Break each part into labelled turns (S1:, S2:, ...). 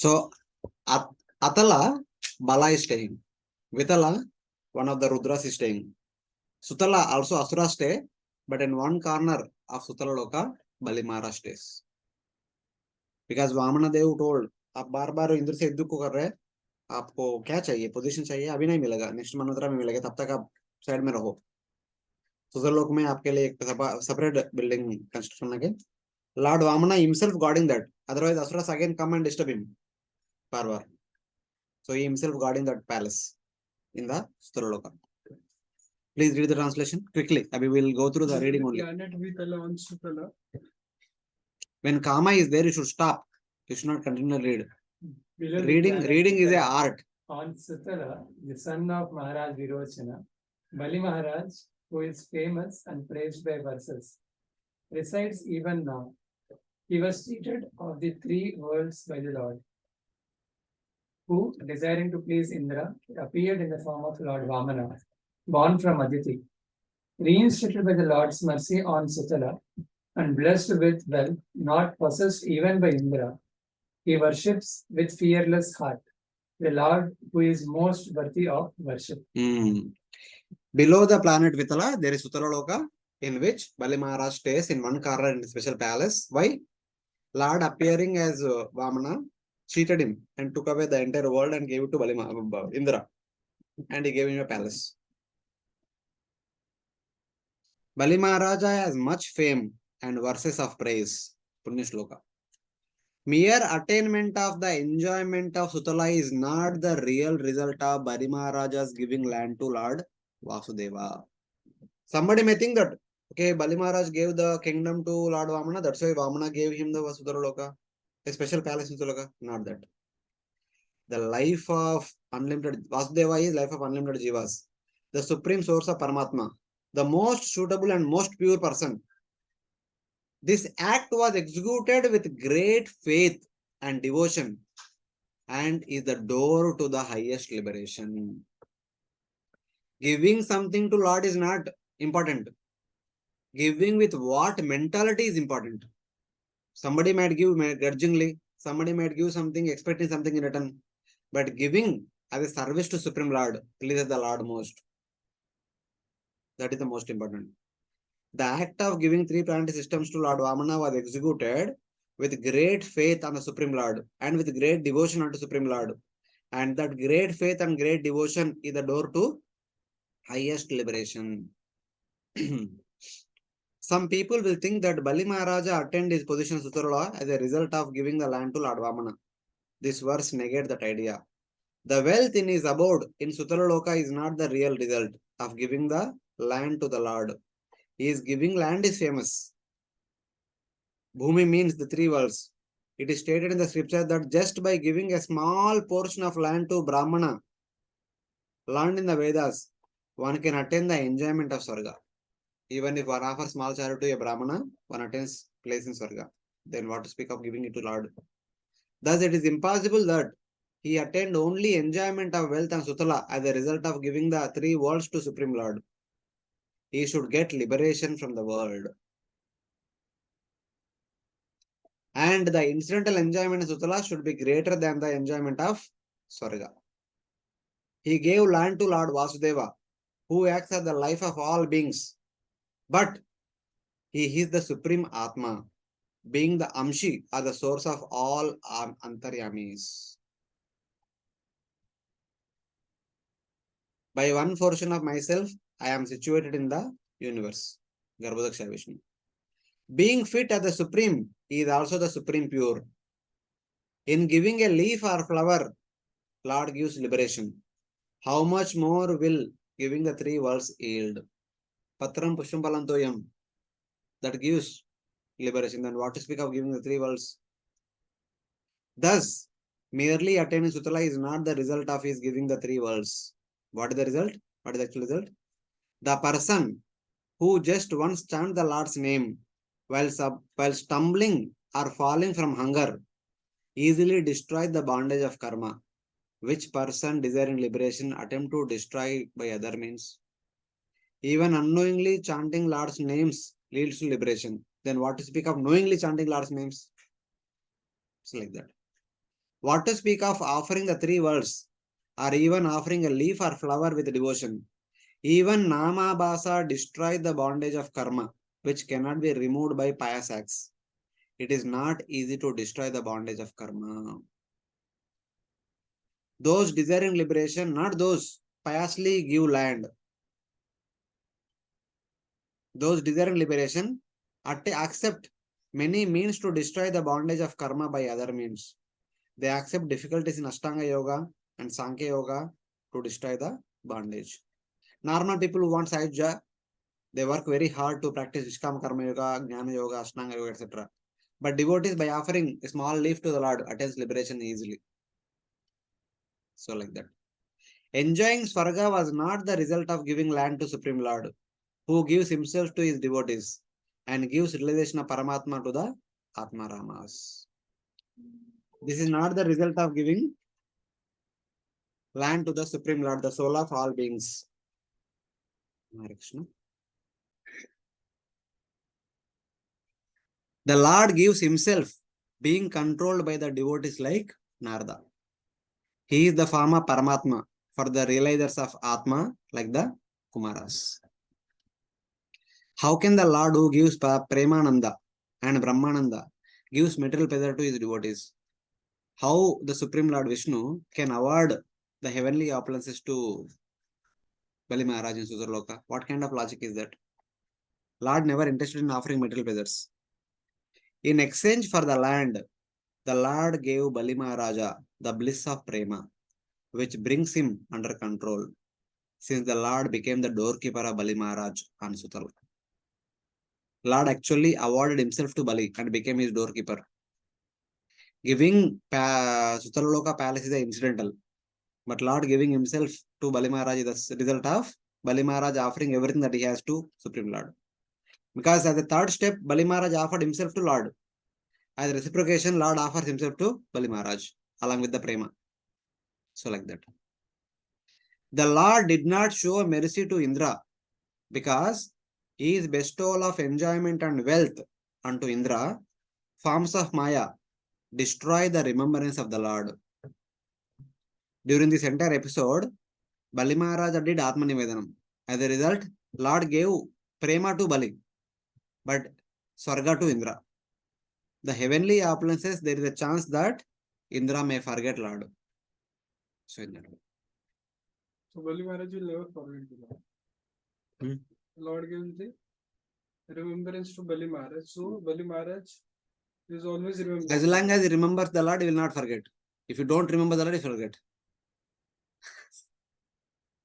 S1: So Atala, Bala is staying. Vitala, one of the Rudras is staying. Sutala also Asura stay, but in one corner of Sutala Loka, Balimara stays. Because Vamana Dev told, आप बार बार इंद्र से युद्ध को कर रहे हैं, आपको क्या चाहिए, पोजीशन चाहिए, अभी नहीं मिलेगा, नेक्स्ट मनोदरा में मिलेगा, तब तक आप साइड में रहो. सुतरलोक में आपके लिए एक सेपरेट बिल्डिंग कंस्ट्रक्शन लगे. Lord Vamana himself guarding that. Otherwise, Asuras again come and disturb him. Parvar. So he himself guarding that palace in the Sutaraloka. Please read the translation quickly. We will go through the reading only. When Kama is there, you should stop. You should not continue to read. Reading is a art.
S2: On Sutala, the son of Maharaj Virochana, Bali Maharaj, who is famous and praised by verses, resides even now. He was treated of the three worlds by the Lord, who, desiring to please Indra, appeared in the form of Lord Vamana, born from Aditi. Reinstated by the Lord's mercy on Sutala and blessed with wealth, not possessed even by Indra, he worships with fearless heart the Lord who is most worthy of worship.
S1: Below the planet Vitala, there is Sutaraloka, in which Bali Maharaj stays in one corner in a special palace. Why? Lord appearing as Vamana cheated him and took away the entire world and gave it to Indra, and he gave him a palace. Bali Maharaja has much fame and verses of praise. Punya Shloka. Mere attainment of the enjoyment of Sutala is not the real result of Bali Maharaja's giving land to Lord Vasudeva. Somebody may think that, okay, Bali Maharaj gave the kingdom to Lord Vamana, that's why Vamana gave him the Sutaraloka, a special palace in Sutaraloka. Not that. The life of unlimited, Vasudeva is life of unlimited jivas. The supreme source of Paramatma. The most suitable and most pure person. This act was executed with great faith and devotion and is the door to the highest liberation. Giving something to Lord is not important. Giving with what mentality is important. Somebody might give grudgingly, somebody might give something expecting something in return, but giving as a service to Supreme Lord pleases the Lord most. That is the most important. The act of giving 3 planetary systems to Lord Vamana was executed with great faith on the Supreme Lord and with great devotion unto Supreme Lord. And that great faith and great devotion is the door to highest liberation. Some people will think that Bali Maharaja attained his position Sutarala as a result of giving the land to Lord Vamana. This verse negates that idea. The wealth in his abode in Sutaraloka is not the real result of giving the land to the Lord. His giving land is famous. Bhumi means the 3 worlds. It is stated in the scripture that just by giving a small portion of land to Brahmana, learned in the Vedas, one can attain the enjoyment of Swarga. Even if one offers small charity to a Brahmana, one attains place in Swarga. Then what to speak of giving it to Lord? Thus it is impossible that he attained only enjoyment of wealth and Sutala as a result of giving the 3 worlds to Supreme Lord. He should get liberation from the world. And the incidental enjoyment of Sutala should be greater than the enjoyment of Swarga. He gave land to Lord Vasudeva, who acts as the life of all beings. But he is the Supreme Atma, being the Amshi or the source of all Antaryamis. By one portion of myself, I am situated in the universe. Garbhodaksha Vishnu. Being fit as the Supreme, he is also the Supreme Pure. In giving a leaf or flower, Lord gives liberation. How much more will giving the 3 worlds yield? Patram Pushpam Palantoyam. That gives liberation. Then what to speak of giving the 3 worlds? Thus, merely attaining Sutala is not the result of his giving the 3 worlds. What is the result? What is the actual result? The person who just once chanted the Lord's name while stumbling or falling from hunger easily destroys the bondage of karma, which person desiring liberation attempt to destroy by other means. Even unknowingly chanting Lord's names leads to liberation. Then what to speak of knowingly chanting Lord's names? It's like that. What to speak of offering the three worlds, or even offering a leaf or flower with devotion? Even Namabhasa destroyed the bondage of karma, which cannot be removed by pious acts. It is not easy to destroy the bondage of karma. Those desiring liberation, not those piously give land. Those desiring liberation accept many means to destroy the bondage of karma by other means. They accept difficulties in Ashtanga Yoga and Sankhya Yoga to destroy the bondage. Normal people who want Sahaja, they work very hard to practice Vishkama Karma Yoga, Jnana Yoga, Ashtanga Yoga, etc. But devotees, by offering a small leaf to the Lord, attains liberation easily. So, like that. Enjoying Swarga was not the result of giving land to Supreme Lord, who gives himself to his devotees and gives realization of Paramatma to the Atmaramas. This is not the result of giving land to the Supreme Lord, the soul of all beings. The Lord gives himself, being controlled by the devotees like Narada. He is the form of Paramatma for the realizers of Atma, like the Kumaras. How can the Lord who gives Premananda and Brahmananda gives material pleasure to his devotees? How the Supreme Lord Vishnu can award the heavenly opulences to Bali Maharaj in Sudarloka? What kind of logic is that? Lord never interested in offering material pleasures. In exchange for the land, the Lord gave Bali Maharaja the bliss of Prema, which brings him under control, since the Lord became the doorkeeper of Bali Maharaj on Sutal. Lord actually awarded himself to Bali and became his doorkeeper. Giving Sutalaloka palace is incidental, but Lord giving himself to Bali Maharaj is the result of Bali Maharaj offering everything that he has to Supreme Lord. Because as the third step, Bali Maharaj offered himself to Lord. As reciprocation, Lord offers himself to Bali Maharaj along with the Prema. So like that. The Lord did not show mercy to Indra because his bestowal of enjoyment and wealth unto Indra, forms of Maya, destroy the remembrance of the Lord. During this entire episode, Bali Maharaja did Atma Nivedanam. As a result, Lord gave Prema to Bali, but Swarga to Indra. The heavenly opulences, there is a chance that Indra may forget Lord. So in that way.
S2: So Bali Maharaj will never forget the Lord. Lord gives the remembrance to Bali Maharaj. So Bali Maharaj is always remembered.
S1: As long as he remembers the Lord, he will not forget. If you don't remember the Lord, you forget.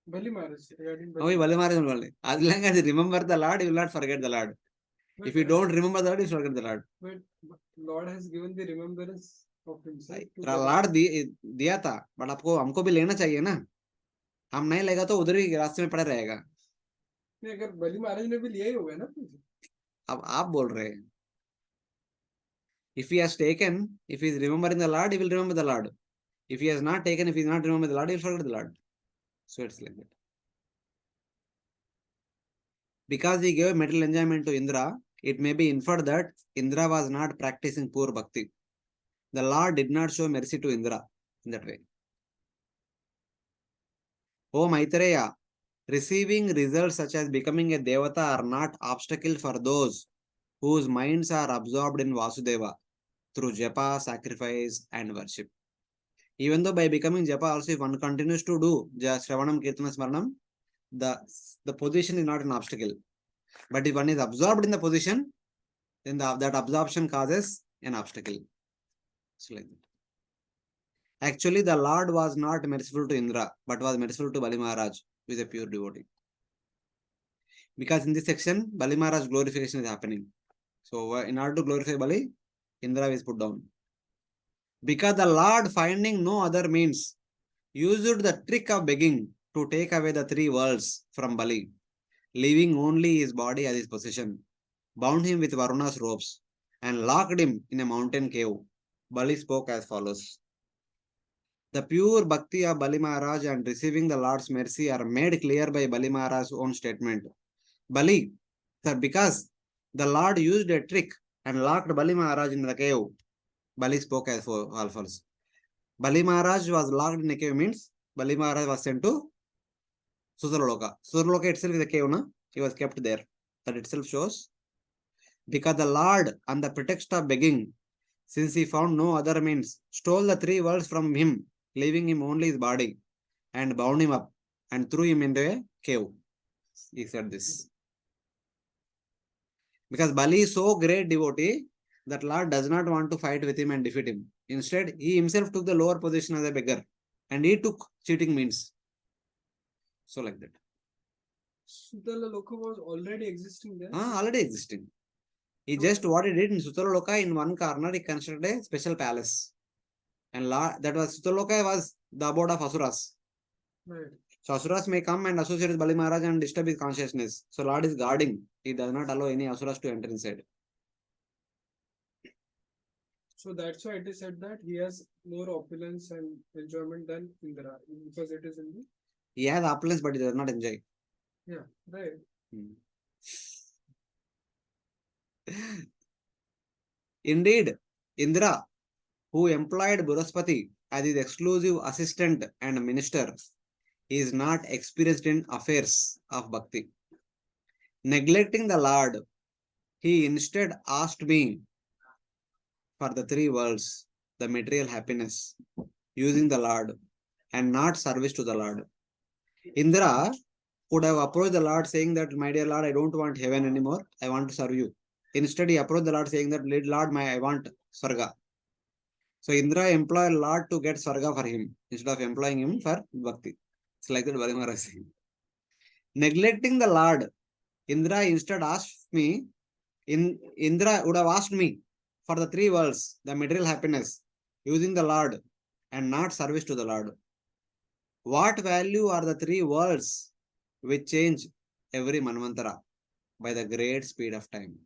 S2: Bali Maharaj.
S1: Oh, Bali Maharaj only. As long as he remembers the Lord, he will not forget the Lord. But if you don't remember the Lord, you forget the Lord.
S2: But Lord has given the remembrance of himself.
S1: Lord दिया था, but आपको हमको भी लेना चाहिए ना. हम नहीं लेगा तो उधर ही रास्ते में पड़ा रहेगा.
S2: नहीं, अगर बलि महाराज ने भी लिया ही होगा ना.
S1: अब आप बोल रहे हैं. If he has taken, if he is remembering the Lord, he will remember the Lord. If he has not taken, if he is not remembering the Lord, he will forget the Lord. So it's like that. Because he gave material enjoyment to Indra, it may be inferred that Indra was not practicing poor bhakti. The Lord did not show mercy to Indra in that way. O Maitreya, receiving results such as becoming a Devata are not obstacle for those whose minds are absorbed in Vasudeva through japa, sacrifice, and worship. Even though by becoming japa also, if one continues to do Shravanam, Kirtana, Smaranam, the position is not an obstacle. But if one is absorbed in the position, then that absorption causes an obstacle. So like that. Actually, the Lord was not merciful to Indra, but was merciful to Bali Maharaj, who is a pure devotee. Because in this section, Bali Maharaj glorification is happening. So in order to glorify Bali, Indra is put down. Because the Lord, finding no other means, used the trick of begging to take away the three worlds from Bali, leaving only his body as his possession, bound him with Varuna's ropes, and locked him in a mountain cave. Bali spoke as follows. The pure bhakti of Bali Maharaj and receiving the Lord's mercy are made clear by Bali Maharaj's own statement. Bali, sir, because the Lord used a trick and locked Bali Maharaj in the cave, Bali spoke as follows. Bali Maharaj was locked in a cave means Bali Maharaj was sent to Sudarloka. Sudarloka itself is a cave, na? He was kept there. That itself shows. Because the Lord, on the pretext of begging, since he found no other means, stole the three worlds from him, leaving him only his body, and bound him up, and threw him into a cave. He said this. Because Bali is so great devotee that Lord does not want to fight with him and defeat him. Instead, he himself took the lower position as a beggar, and he took cheating means. So like that.
S3: Sutala Loka was already existing there.
S1: Already existing. He just what he did in Sutalaloka, in one corner he constructed a special palace. And that was Sutalaloka was the abode of Asuras.
S3: Right.
S1: So Asuras may come and associate with Bali Maharaj and disturb his consciousness. So Lord is guarding. He does not allow any Asuras to enter inside.
S3: So that's why it is said that he has more opulence and enjoyment than Indra, because it is in the.
S1: He has opulence, but he does not enjoy.
S3: Yeah, right.
S1: Indeed, Indra, who employed Buraspati as his exclusive assistant and minister, is not experienced in affairs of bhakti. Neglecting the Lord, he instead asked me for the three worlds, the material happiness, using the Lord, and not service to the Lord. Indra could have approached the Lord saying that, my dear Lord, I don't want heaven anymore, I want to serve you. Instead, he approached the Lord saying that, Lord, I want Swarga. So Indra employed Lord to get Swarga for him, instead of employing him for Bhakti. It's like that Bali Maharaj saying. Neglecting the Lord, Indra instead asked me, Indra would have asked me for the three worlds, the material happiness, using the Lord, and not service to the Lord. What value are the three worlds which change every Manvantara by the great speed of time?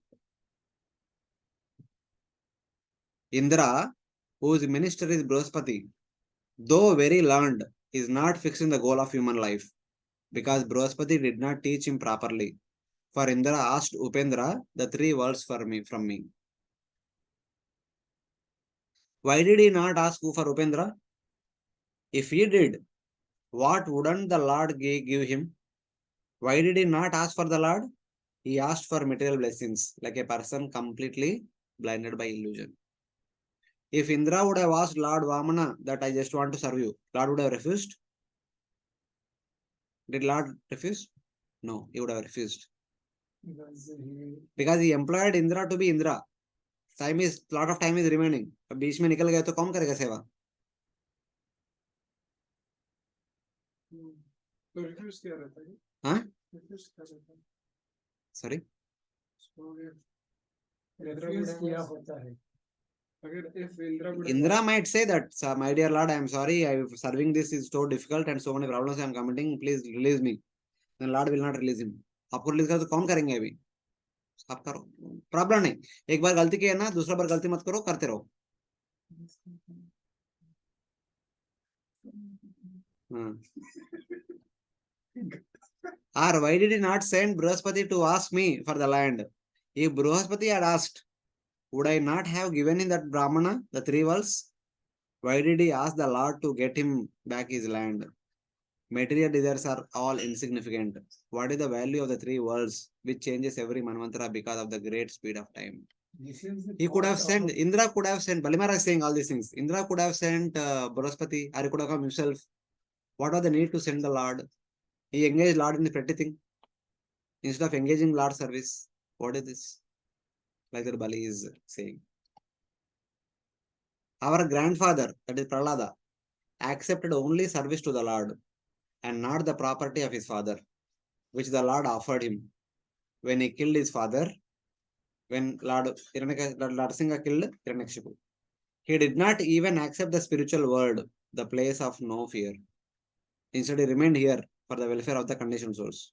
S1: Indra, whose minister is Brihaspati, though very learned, is not fixing the goal of human life, because Brihaspati did not teach him properly. For Indra asked Upendra the three worlds from me. Why did he not ask for Upendra? If he did, what wouldn't the Lord give him? Why did he not ask for the Lord? He asked for material blessings, like a person completely blinded by illusion. If Indra would have asked Lord Vamana that I just want to serve you, Lord would have refused? Did Lord refuse? No, he would have refused. Because he employed Indra to be Indra. Lot of time is remaining. अब बीच में निकल गया तो कौन करेगा सेवा?
S3: तो refuse किया रहता है.
S1: हाँ?
S3: रिफ्यूज किया रहता है.
S1: Sorry?
S2: रिफ्यूज किया होता है.
S1: Indra might say that, my dear Lord, I am sorry, serving this is so difficult and so many problems I am committing, please release me. Then Lord will not release him. आपको release करो तो कौन करेंगे अभी? आप करो, problem नहीं. एक बार गलती किया ना, दूसरा बार गलती मत करो, करते रहो. Or why did he not send Brihaspati to ask me for the land? If Brihaspati had asked, would I not have given him that Brahmana, the three worlds? Why did he ask the Lord to get him back his land? Material desires are all insignificant. What is the value of the three worlds which changes every Manvantara because of the great speed of time? He could have sent, Indra could have sent, Bali Maharaj is saying all these things. Indra could have sent Brihaspati, or he could have come himself. What was the need to send the Lord? He engaged Lord in the petty thing instead of engaging Lord service. What is this? Like that Bali is saying. Our grandfather, that is Prahlada, accepted only service to the Lord and not the property of his father, which the Lord offered him. When he killed his father, when Lord Singha killed Hiranyakashipu, he did not even accept the spiritual world, the place of no fear. Instead, he remained here for the welfare of the conditioned souls.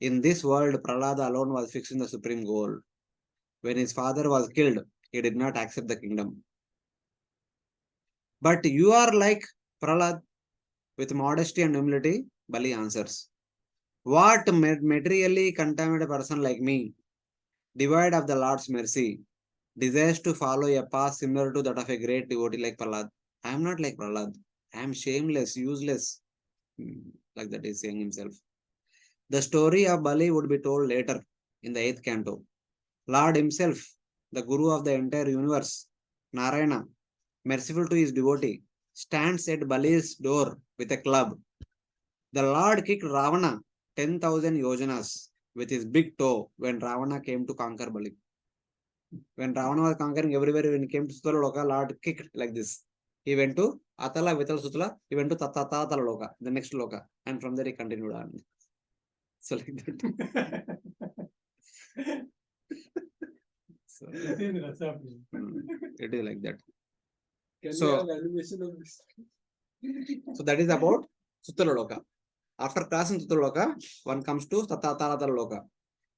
S1: In this world, Prahlada alone was fixing the supreme goal. When his father was killed, he did not accept the kingdom. But you are like Prahlad, with modesty and humility, Bali answers. What materially contaminated person like me, devoid of the Lord's mercy, desires to follow a path similar to that of a great devotee like Prahlad? I am not like Prahlad. I am shameless, useless. Like that he's saying himself. The story of Bali would be told later in the 8th canto. Lord himself, the Guru of the entire universe, Narayana, merciful to his devotee, stands at Bali's door with a club. The Lord kicked Ravana 10,000 yojanas with his big toe when Ravana came to conquer Bali. When Ravana was conquering everywhere, when he came to Sutalaloka, Lord kicked like this. He went to Atala, Vital Sutala, he went to Tatatala Loka, the next Loka, and from there he continued on. So like that. So, it is like that.
S3: Can
S1: So-
S3: we have animation of this?
S1: So that is about Sutalaloka. After crossing Sutalaloka, one comes to Tatatala.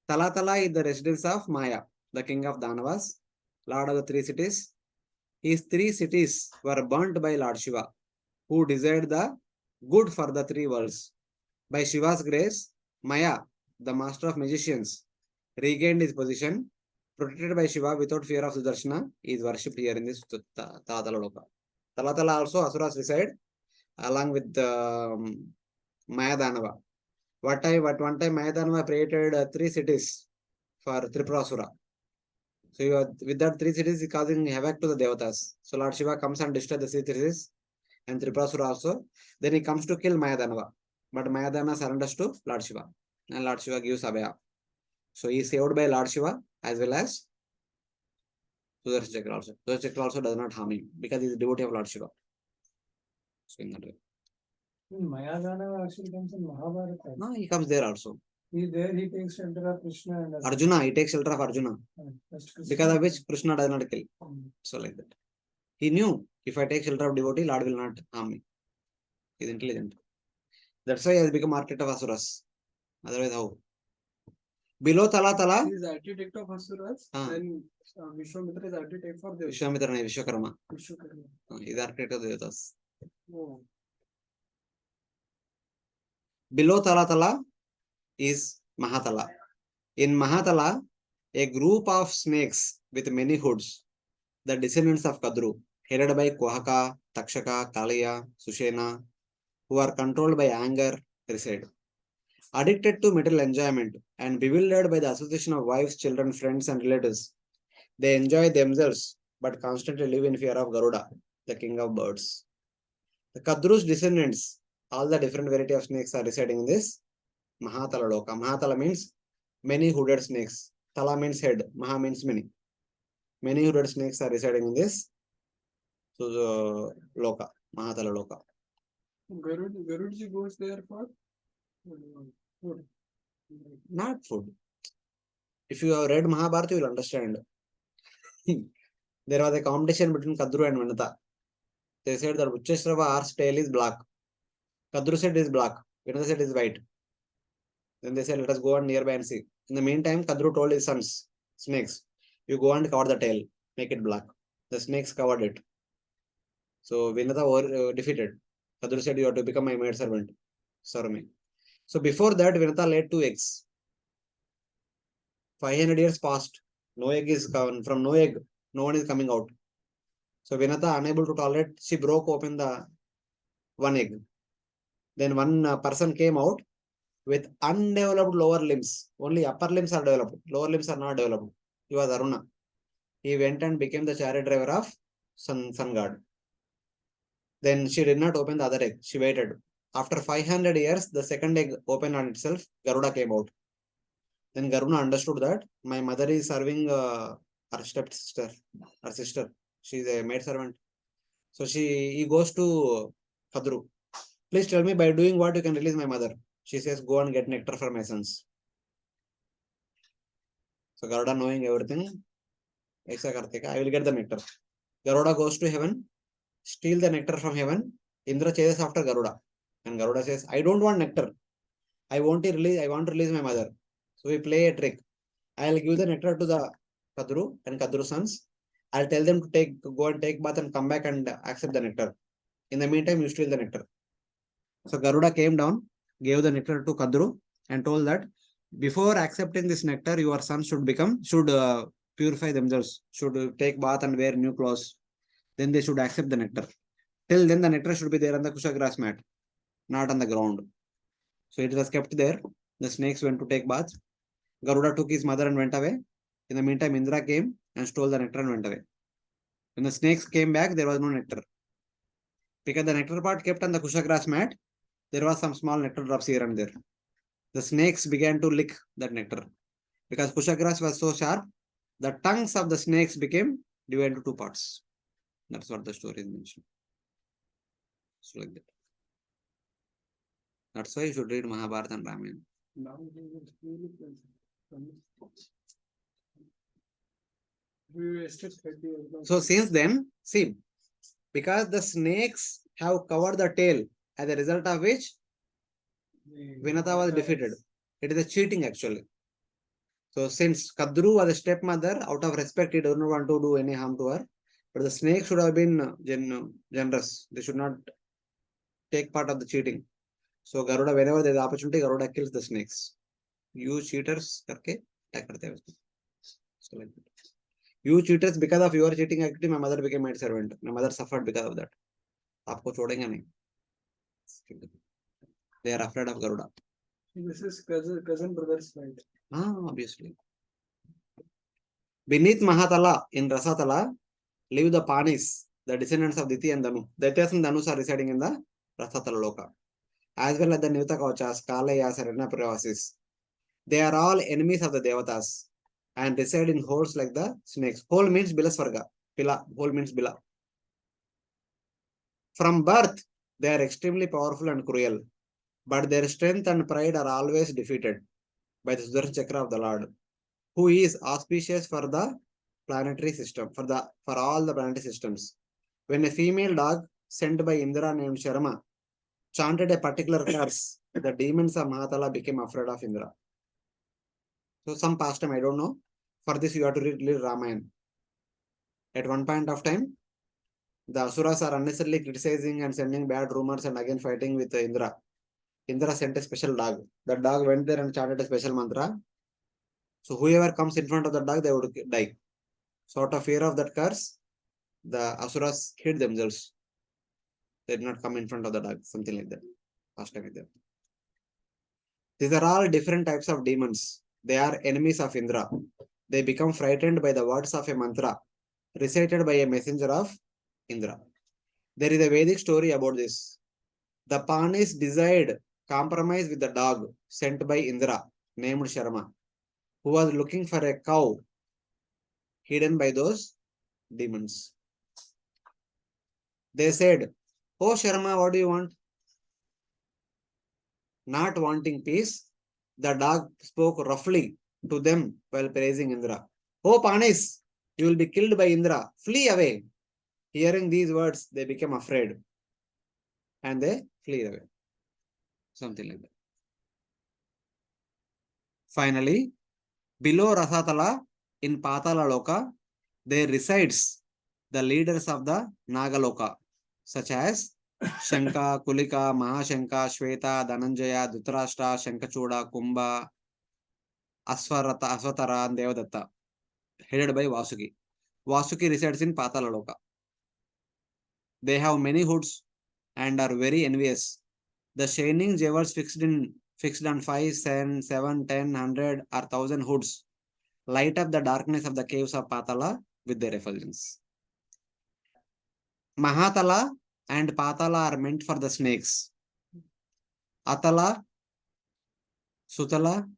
S1: Talatala is the residence of Maya, the king of Danavas, lord of the 3 cities. His 3 cities were burnt by Lord Shiva, who desired the good for the 3 worlds. By Shiva's grace, Maya, the master of magicians, regained his position. Protected by Shiva without fear of Sudarshana, he is worshipped here in this Talatala Loka. Talatala also Asuras reside along with Maya Danava. What one time Maya Danava created 3 cities for Tripurasura. So you are, with that 3 cities is causing havoc to the Devatas. So Lord Shiva comes and destroys the 3 cities and Tripurasura also. Then he comes to kill Mayadanava. But Mayadana surrenders to Lord Shiva. And Lord Shiva gives Abhaya. So he is saved by Lord Shiva as well as Sudarshan Chakra also. Sudarshan Chakra also does not harm him because he is a devotee of Lord Shiva. So in that way.
S2: Mayadana actually comes in Mahabharata.
S1: No, he comes there also.
S2: He takes shelter of Krishna and
S1: Arjuna, he takes shelter of Arjuna.
S2: First Krishna.
S1: Because of which Krishna does not kill.
S2: Mm.
S1: So like that. He knew if I take shelter of devotee, Lord will not harm me. He is intelligent. That's why he has become architect of Asuras. Otherwise, how? Below Tala,
S3: He is architect of Asuras and Vishwamitra is architect for the
S1: Vishwamitra nahi, Vishwakarma.
S3: Vishwakarma.
S1: He is architect of Devatas.
S3: Oh.
S1: Below Tala is Mahatala. In Mahatala, a group of snakes with many hoods, the descendants of Kadru, headed by Kohaka, Takshaka, Kaliya, Sushena, who are controlled by anger, reside. Addicted to material enjoyment and bewildered by the association of wives, children, friends, and relatives, they enjoy themselves but constantly live in fear of Garuda, the king of birds. The Kadru's descendants, all the different variety of snakes are residing in this Mahatala Loka. Mahatala means many hooded snakes. Tala means head. Maha means many. Many hooded snakes are residing in this Loka, Mahatala Loka.
S3: Garudji goes there for food.
S1: Not food. If you have read Mahabharata, you will understand. There was a competition between Kadru and Vinata. They said that Ucheshrava horse tail is black. Kadru said it is black. Vinata said it is white. Then they said, let us go on nearby and see. In the meantime, Kadru told his sons, snakes, you go and cover the tail, make it black. The snakes covered it. So Vinata were defeated. Kadru said, you have to become my maid servant. Serve me. So before that, Vinata laid 2 eggs. 500 years passed. No egg is coming. From no egg, no one is coming out. So Vinata, unable to tolerate, she broke open the 1 egg. Then one person came out with undeveloped lower limbs. Only upper limbs are developed. Lower limbs are not developed. He was Aruna. He went and became the chariot driver of Sun God. Then she did not open the other egg. She waited. After 500 years, the second egg opened on itself. Garuda came out. Then Garuda understood that my mother is serving her stepsister, her sister. She is a maid servant. So he goes to Kadru. Please tell me by doing what you can release my mother. She says, go and get nectar for my sons. So Garuda knowing everything, I will get the nectar. Garuda goes to heaven, steal the nectar from heaven. Indra chases after Garuda. And Garuda says, I don't want nectar. I want to release my mother. So we play a trick. I'll give the nectar to the Kadru and Kadru sons. I'll tell them to go and take bath and come back and accept the nectar. In the meantime, you steal the nectar. So Garuda came down, gave the nectar to Kadru and told that before accepting this nectar, your sons should purify themselves, should take bath and wear new clothes. Then they should accept the nectar. Till then, the nectar should be there on the kusha grass mat, not on the ground. So it was kept there. The snakes went to take bath. Garuda took his mother and went away. In the meantime, Indra came and stole the nectar and went away. When the snakes came back, there was no nectar. Because the nectar part kept on the kusha grass mat, there was some small nectar drops here and there. The snakes began to lick that nectar. Because kusha grass was so sharp, the tongues of the snakes became divided into two parts. That's what the story is mentioned. So like that. That's why you should read Mahabharata and Ramayana.
S3: Now he was really pleasant. We wasted 30 years.
S1: So since then, see, because the snakes have covered the tail, as a result of which Vinata was defeated. It is a cheating actually. So since Kadru was a stepmother, out of respect, he does not want to do any harm to her. But the snake should have been generous. They should not take part of the cheating. So Garuda, whenever there is opportunity, Garuda kills the snakes. You cheaters, करके attack करते हैं उसको. So like that. You cheaters, because of your cheating activity, my mother became my servant. My mother suffered because of that. आपको छोड़ेंगे नहीं. They are afraid of Garuda.
S3: This is cousin brother's fight.
S1: Obviously. Beneath Mahatala in Rasatala live the Panis, the descendants of Diti and Danu. Daityas and Danus are residing in the Rasatala Loka, as well as the Nivata Kauchas, Kalayas, and Renapuravasis. They are all enemies of the Devatas and reside in holes like the snakes. Hole means Bilasvarga. Pila. Hole means Bila. From birth, they are extremely powerful and cruel, but their strength and pride are always defeated by the Sudarshan Chakra of the Lord, who is auspicious for the planetary system, for all the planetary systems. When a female dog sent by Indra named Sharma chanted a particular curse, the demons of Mahatala became afraid of Indra. So some past time, I don't know. For this, you have to read Ramayana. At one point of time, the Asuras are unnecessarily criticizing and sending bad rumors and again fighting with Indra. Indra sent a special dog. The dog went there and chanted a special mantra. So whoever comes in front of the dog, they would die. So out of fear of that curse, the Asuras hid themselves. They did not come in front of the dog, something like that. Last time like that. These are all different types of demons. They are enemies of Indra. They become frightened by the words of a mantra recited by a messenger of Indra. There is a Vedic story about this. The Panis desired compromise with the dog sent by Indra, named Sharma, who was looking for a cow hidden by those demons. They said, "Oh Sharma, what do you want?" Not wanting peace, the dog spoke roughly to them while praising Indra. "Oh Panis, you will be killed by Indra. Flee away." Hearing these words, they became afraid and they flee away. Something like that. Finally, below Rasatala in Patala Loka, there resides the leaders of the Nagaloka, such as Shanka, Kulika, Mahashanka, Shweta, Dhananjaya, Dhritarashtra, Shankachuda, Kumbha, Asvatara, and Devadatta, headed by Vasuki. Vasuki resides in Patala Loka. They have many hoods and are very envious. The shining jewels fixed on 5, 7, 10, 100 or 1,000 hoods light up the darkness of the caves of Patala with their effulgence. Mahatala and Patala are meant for the snakes. Atala, Sutala,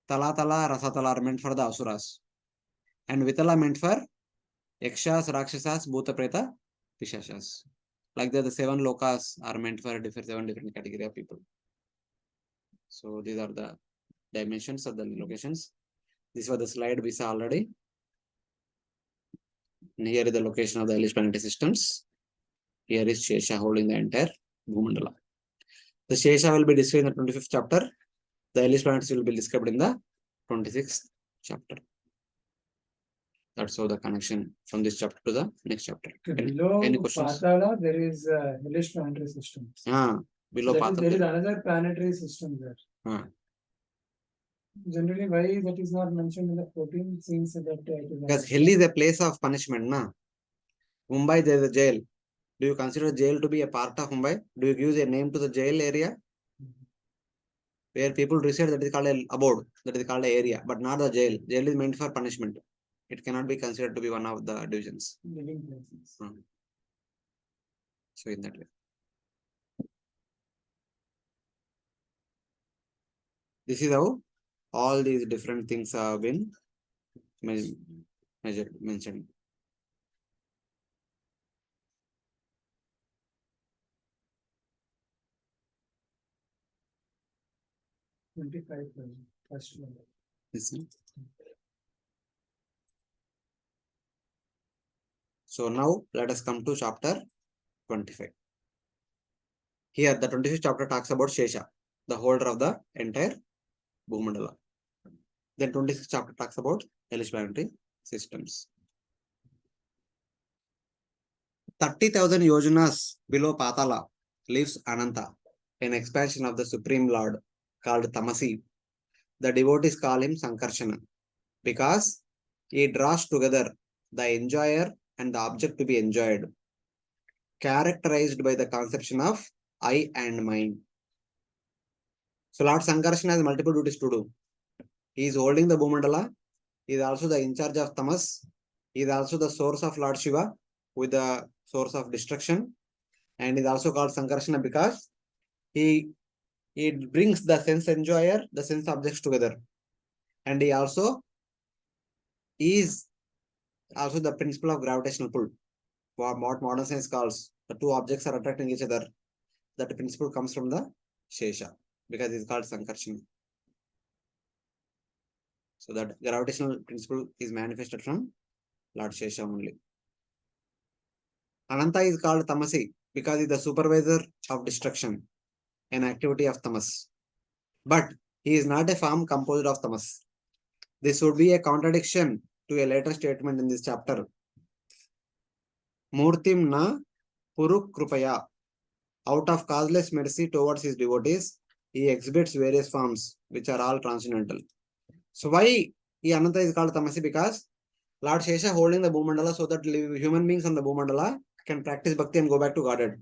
S1: Talatala, Rasatala are meant for the Asuras. And Vitala meant for Yakshas, Rakshasas, Bhuta, Preta, Pishashas. Like that, the 7 lokas are meant for 7 different category of people. So these are the dimensions of the locations. This was the slide we saw already. And here is the location of the Hellish planetary systems. Here is Sesa holding the entire Bhumandala. The Sesa will be described in the 25th chapter. The Hellish planets will be described in the 26th chapter. That's how the connection from this chapter to the next chapter.
S2: Below
S1: Any questions?
S2: Patala, there is a Hellish planetary system.
S1: Below
S2: There
S1: Patala.
S2: is another planetary system there. Generally, why that is not mentioned in the 14 scenes that
S1: because hell is a place of punishment, na? Mumbai, there is a jail. Do you consider jail to be a part of Mumbai? Do you give a name to the jail area? Where people reside, that is called a abode, that is called a area, but not the jail. Jail is meant for punishment. It cannot be considered to be one of the divisions.
S2: Living places.
S1: So in that way. This is how all these different things have been mentioned.
S2: First one.
S1: Listen. So now let us come to chapter 25. Here the 25th chapter talks about Sesa, the holder of the entire Bhumandala. Then 26th chapter talks about Hellish planetary systems. 30,000 yojanas below Patala lives Ananta, an expansion of the Supreme Lord called Tamasi. The devotees call him Sankarshana because he draws together the enjoyer and the object to be enjoyed, characterized by the conception of I and mine. So Lord Sankarshana has multiple duties to do. He is holding the Bhumandala. He is also the in charge of Tamas. He is also the source of Lord Shiva with the source of destruction. And is also called Sankarshana because he brings the sense enjoyer, the sense objects together. And he also is also the principle of gravitational pull. What modern science calls the two objects are attracting each other. That principle comes from the Sesa because it's called Sankarshana. So that gravitational principle is manifested from Lord Sesa only. Ananta is called Tamasi because he is the supervisor of destruction, an activity of Tamas. But he is not a form composed of Tamas. This would be a contradiction to a later statement in this chapter. Murtim na Puruk Krupaya. Out of causeless mercy towards his devotees, he exhibits various forms, which are all transcendental. So why Ananta is called Tamasi? Because Lord Sesa holding the Bhumandala so that human beings on the Bhumandala can practice bhakti and go back to Godhead.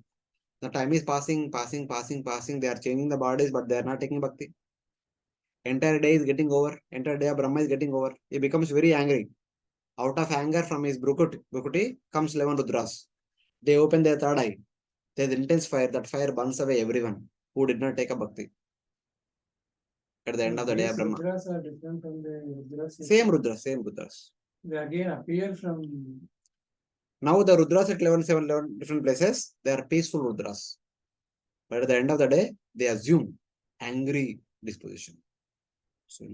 S1: The time is passing. They are changing the bodies, but they are not taking bhakti. Entire day is getting over. Entire day of Brahma is getting over. He becomes very angry. Out of anger from his Brukuti comes 11 Rudras. They open their third eye. There's intense fire. That fire burns away everyone who did not take a bhakti. At the end of the day of Brahma.
S2: Rudras are different from the Rudras.
S1: Same Rudras.
S2: They again appear from.
S1: Now the Rudras at 11 different places, they are peaceful Rudras. But at the end of the day, they assume angry disposition. So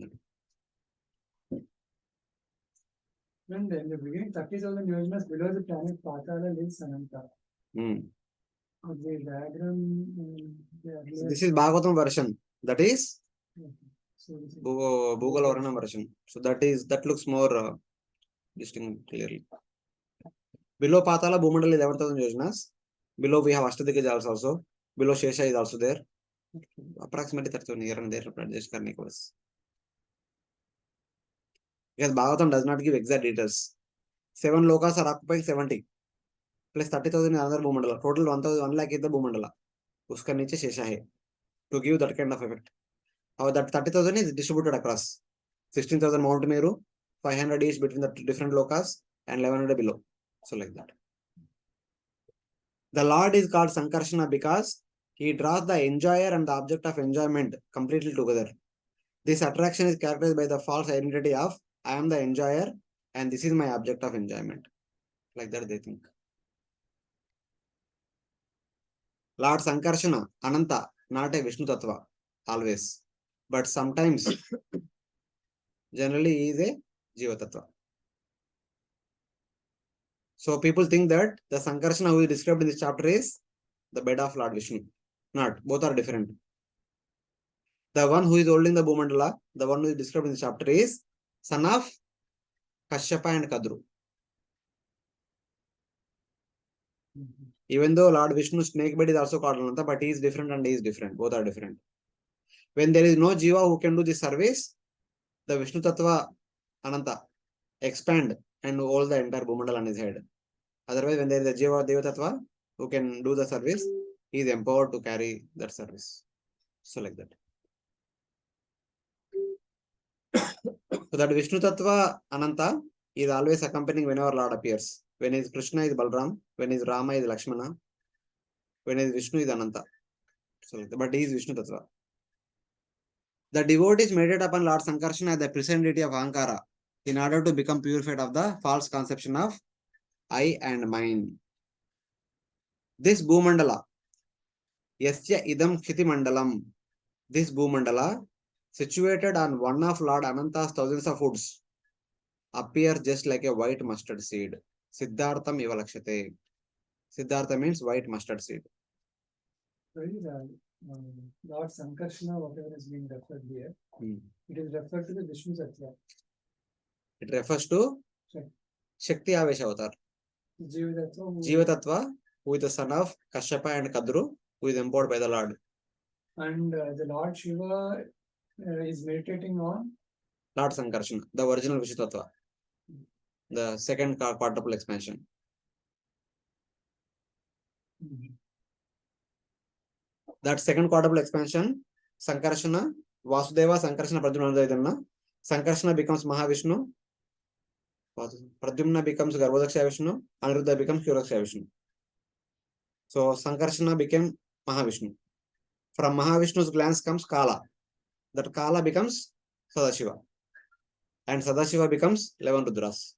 S2: When in the beginning, 30,000 yojanas below the planet Patala lives Ananta. The diagram.
S1: So this is Bhagavatam version. That is
S2: So
S1: Google Varana version. So that looks more distinct clearly. Below Patala, Bhumandala is 11,000 yojanas. Below we have Ashtadikajals also. Below Sesa is also there. Approximately 30,000 here and there. Just because Bhagavatam does not give exact details. 7 lokas are occupying 70. Plus 30,000 is another Bhumandala. Total 1 lakh is the Bhumandala. Uska niche Sesa hai. To give that kind of effect. How that 30,000 is distributed across. 16,000 Mount Meru, 500 each between the different lokas, and 1100 below. So like that. The Lord is called Sankarshana because he draws the enjoyer and the object of enjoyment completely together. This attraction is characterized by the false identity of I am the enjoyer and this is my object of enjoyment. Like that they think. Lord Sankarshana, Ananta, not a Vishnu Tattva, always. But sometimes, generally, he is a Jiva Tattva. So people think that the Sankarshana who is described in this chapter is the bed of Lord Vishnu. Not, both are different. The one who is holding the Bhumandala, the one who is described in this chapter is son of Kashyapa and Kadru. Even though Lord Vishnu's snake bed is also called Ananta, but he is different and he is different. Both are different. When there is no Jiva who can do this service, the Vishnu Tattva Ananta expand and hold the entire Bhumandala on his head. Otherwise, when there is a Jiva Deva Tattva, who can do the service, he is empowered to carry that service. So like that. So that Vishnu Tattva Ananta is always accompanying whenever Lord appears. When is Krishna is Balram, when is Rama is Lakshmana, when is Vishnu is Ananta. So like that. But he is Vishnu Tattva. The devotee is meditate upon Lord Sankarsana as the present deity of Ahankara in order to become purified of the false conception of I and mine. This Bhumandala, Yasya Idam Khiti Mandalam, this Bhumandala, situated on one of Lord Ananta's thousands of hoods, appears just like a white mustard seed. Siddhartham iva lakshate. Siddhartha means white mustard seed.
S2: Very Lord Sankarshana, whatever is being referred here, it is referred to the Vishnu Tattva.
S1: It refers to Shakti Avesha Avatar. Jiva Tattva, who is the son of Kashyapa and Kadru, who is empowered by the Lord.
S2: And the Lord Shiva is meditating on
S1: Lord Sankarshana, the original Vishnu Tattva, the second quadruple expansion. That second quadruple expansion, Sankarshana, Vasudeva, Sankarshana, Pradyumna, Sankarshana becomes Mahavishnu, Pradyumna becomes Garbhodaksha Vishnu, Aniruddha becomes Kyuraksha Vishnu. So Sankarshana became Mahavishnu. From Mahavishnu's glance comes Kala. That Kala becomes Sadashiva. And Sadashiva becomes 11 Rudras.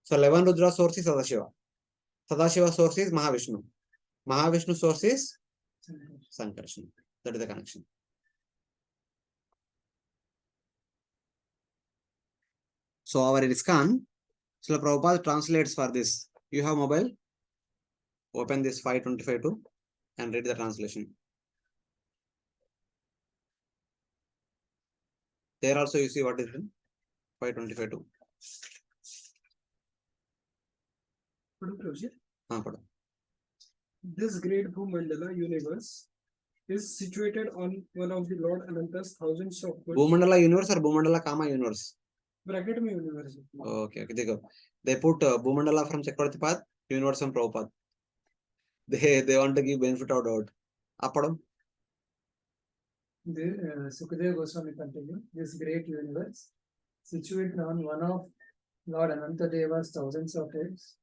S1: So 11 Rudra source is Sadashiva. Sadashiva source is Mahavishnu. Mahavishnu source is Sankarshana. That is the connection. So our ISKCON, Srila Prabhupada translates for this. You have mobile? Open this 525 and read the translation. There also you see what is written. 525.
S3: This great Bhumandala universe is situated on one of the Lord Ananta's thousands of hoods.
S1: Bhumandala universe or Bhumandala Kama universe?
S3: Bracket mein universe.
S1: Okay, okay. They put Bhumandala from Chakravarti Path, universe from Prabhupada. They want to give benefit of doubt. Appadam.
S2: Sukadeva Goswami continue. This great universe, situated on one of Lord Anantadeva's thousands of heads,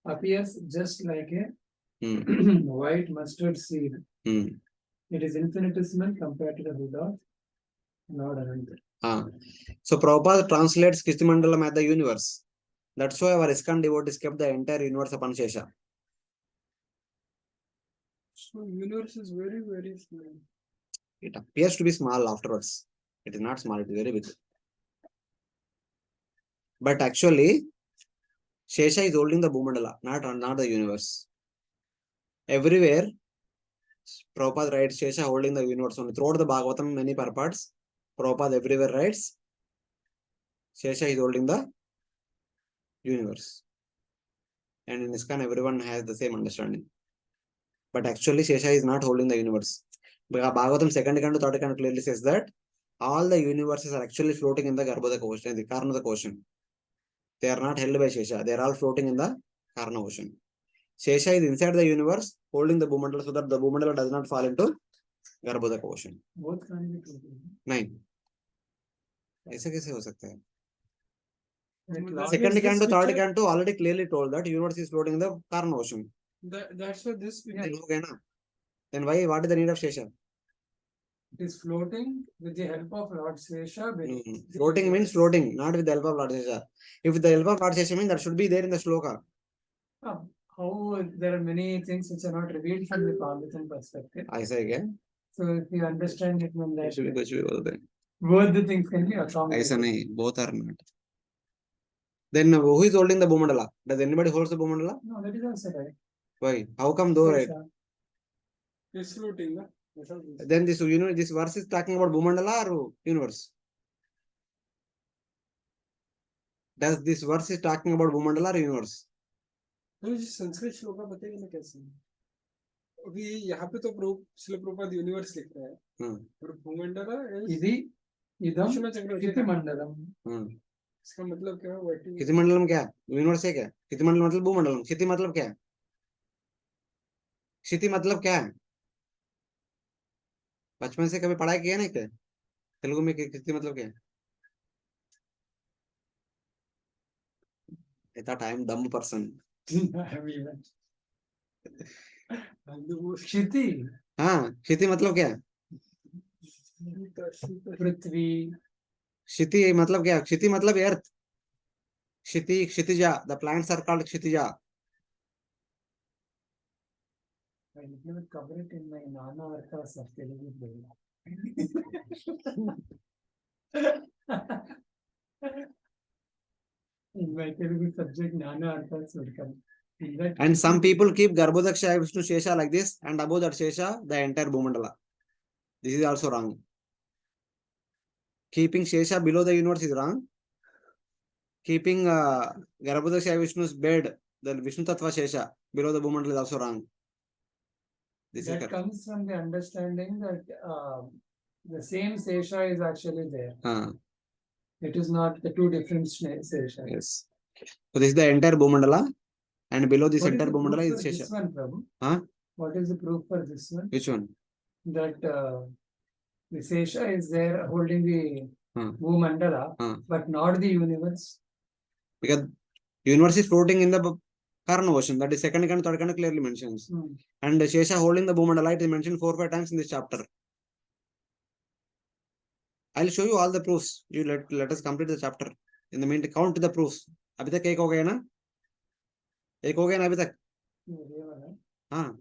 S2: appears just like a white mustard seed. It is infinitesimal compared to the hood of Lord Ananta.
S1: So Prabhupada translates Kishtimandalam as the universe. That's why our ISKCON devotees kept the entire universe upon Sesa.
S3: So universe is very, very small.
S1: It appears to be small afterwards. It is not small, it is very big. But actually, Sesa is holding the Bhumandala, not the universe. Everywhere, Prabhupada writes Sesa holding the universe only. Throughout the Bhagavatam, many purports, Prabhupada everywhere writes Sesa is holding the universe. And in ISKCON, everyone has the same understanding. But actually, Sesa is not holding the universe. Bhagavatam 2nd canto, 3rd canto clearly says that all the universes are actually floating in the Garbhodaka ocean, the Karnataka ocean. They are not held by Sesa. They are all floating in the Karna ocean. Sesa is inside the universe, holding the Bhumandala so that the Bhumandala does not fall into Garbhodaka ocean.
S2: Both can be true.
S1: 9. ऐसे कैसे हो सकता है?
S3: That
S1: Second
S3: means this
S1: canto, 3rd
S3: picture-
S1: canto already clearly told that universe is floating in the Karna ocean.
S3: That's why this picture.
S1: Okay, na? Then why? What is the need of Sesa?
S2: It is floating with the help of Lord Sesa.
S1: Floating means floating, not with the help of Lord Sesa. If with the help of Lord Sesa means that should be there in the shloka.
S2: How there are many things which are not revealed from the Bhagavatam perspective.
S1: ऐसा है क्या?
S2: So if you understand it from that,
S1: कुछ भी बोलते हैं.
S2: both the things can be accommodated.
S1: ऐसा नहीं, both are not. Then who is holding the Bhumandala? Does anybody hold the Bhumandala?
S2: No, that is also right.
S1: Why? How come though, right?
S2: Sesa.
S3: It's floating. Na?
S1: Then this this verse is talking about Bhumandala or universe? Does this verse is talking about Bhumandala or universe?
S3: मुझे संस्कृत श्लोक का बताइए ना कैसे. अभी यहाँ पे तो श्रील प्रभुपाद यूनिवर्स लिख रहा है. और भूमंडला
S2: Idi idam
S3: कृष्ण चक्र
S2: Kiti Mandalam.
S3: इसका मतलब क्या है?
S1: किति मंडलम क्या? यूनिवर्स है क्या? किति मंडलम मतलब भूमंडलम. किति मतलब क्या? क्षिति मतलब क्या है? बचपन से कभी पढ़ाई किया नहीं क्या तेलुगु में क्षिति मतलब क्या है? इतना टाइम डम पर्सन.
S2: क्षिति
S1: हाँ, क्षिति मतलब क्या है?
S2: पृथ्वी.
S1: क्षिति मतलब क्या? क्षिति मतलब अर्थ. क्षिति, क्षितिजा, द प्लांट्स आर कॉल्ड क्षितिजा.
S2: I will cover it in my Nana Arthas of Telugu brain. In my Telugu subject, Nana Arthas would come.
S1: And some people keep Garbhodaksha Vishnu Sesha like this, and above that Sesha, the entire Bhumandala. This is also wrong. Keeping Sesha below the universe is wrong. Keeping Garbhodaksha Vishnu's bed, the Vishnu Tattva Sesha, below the Bhumandala is also wrong. This
S2: that
S1: is
S2: comes from the understanding that the same Sesha is actually there. It is not the two different Sesha.
S1: Yes. So this is the entire Bhumandala, and below this
S2: What
S1: entire
S2: is the
S1: Bhumandala
S2: proof
S1: is
S2: for
S1: Sesha.
S2: this one, Prabhu?
S1: Huh?
S2: What is the proof for this one?
S1: Which one?
S2: That the Sesha is there holding the Bhumandala, but not the universe.
S1: Because universe is floating in the Karna ocean. That is second and third kind clearly mentions. And Shesha holding the Bhumandala, it is mentioned 4 or 5 times in this chapter. I'll show you all the proofs. You let us complete the chapter. In the meantime, count the proofs. अभी तक एक हो गया ना? एक हो गया ना अभी तक? हाँ.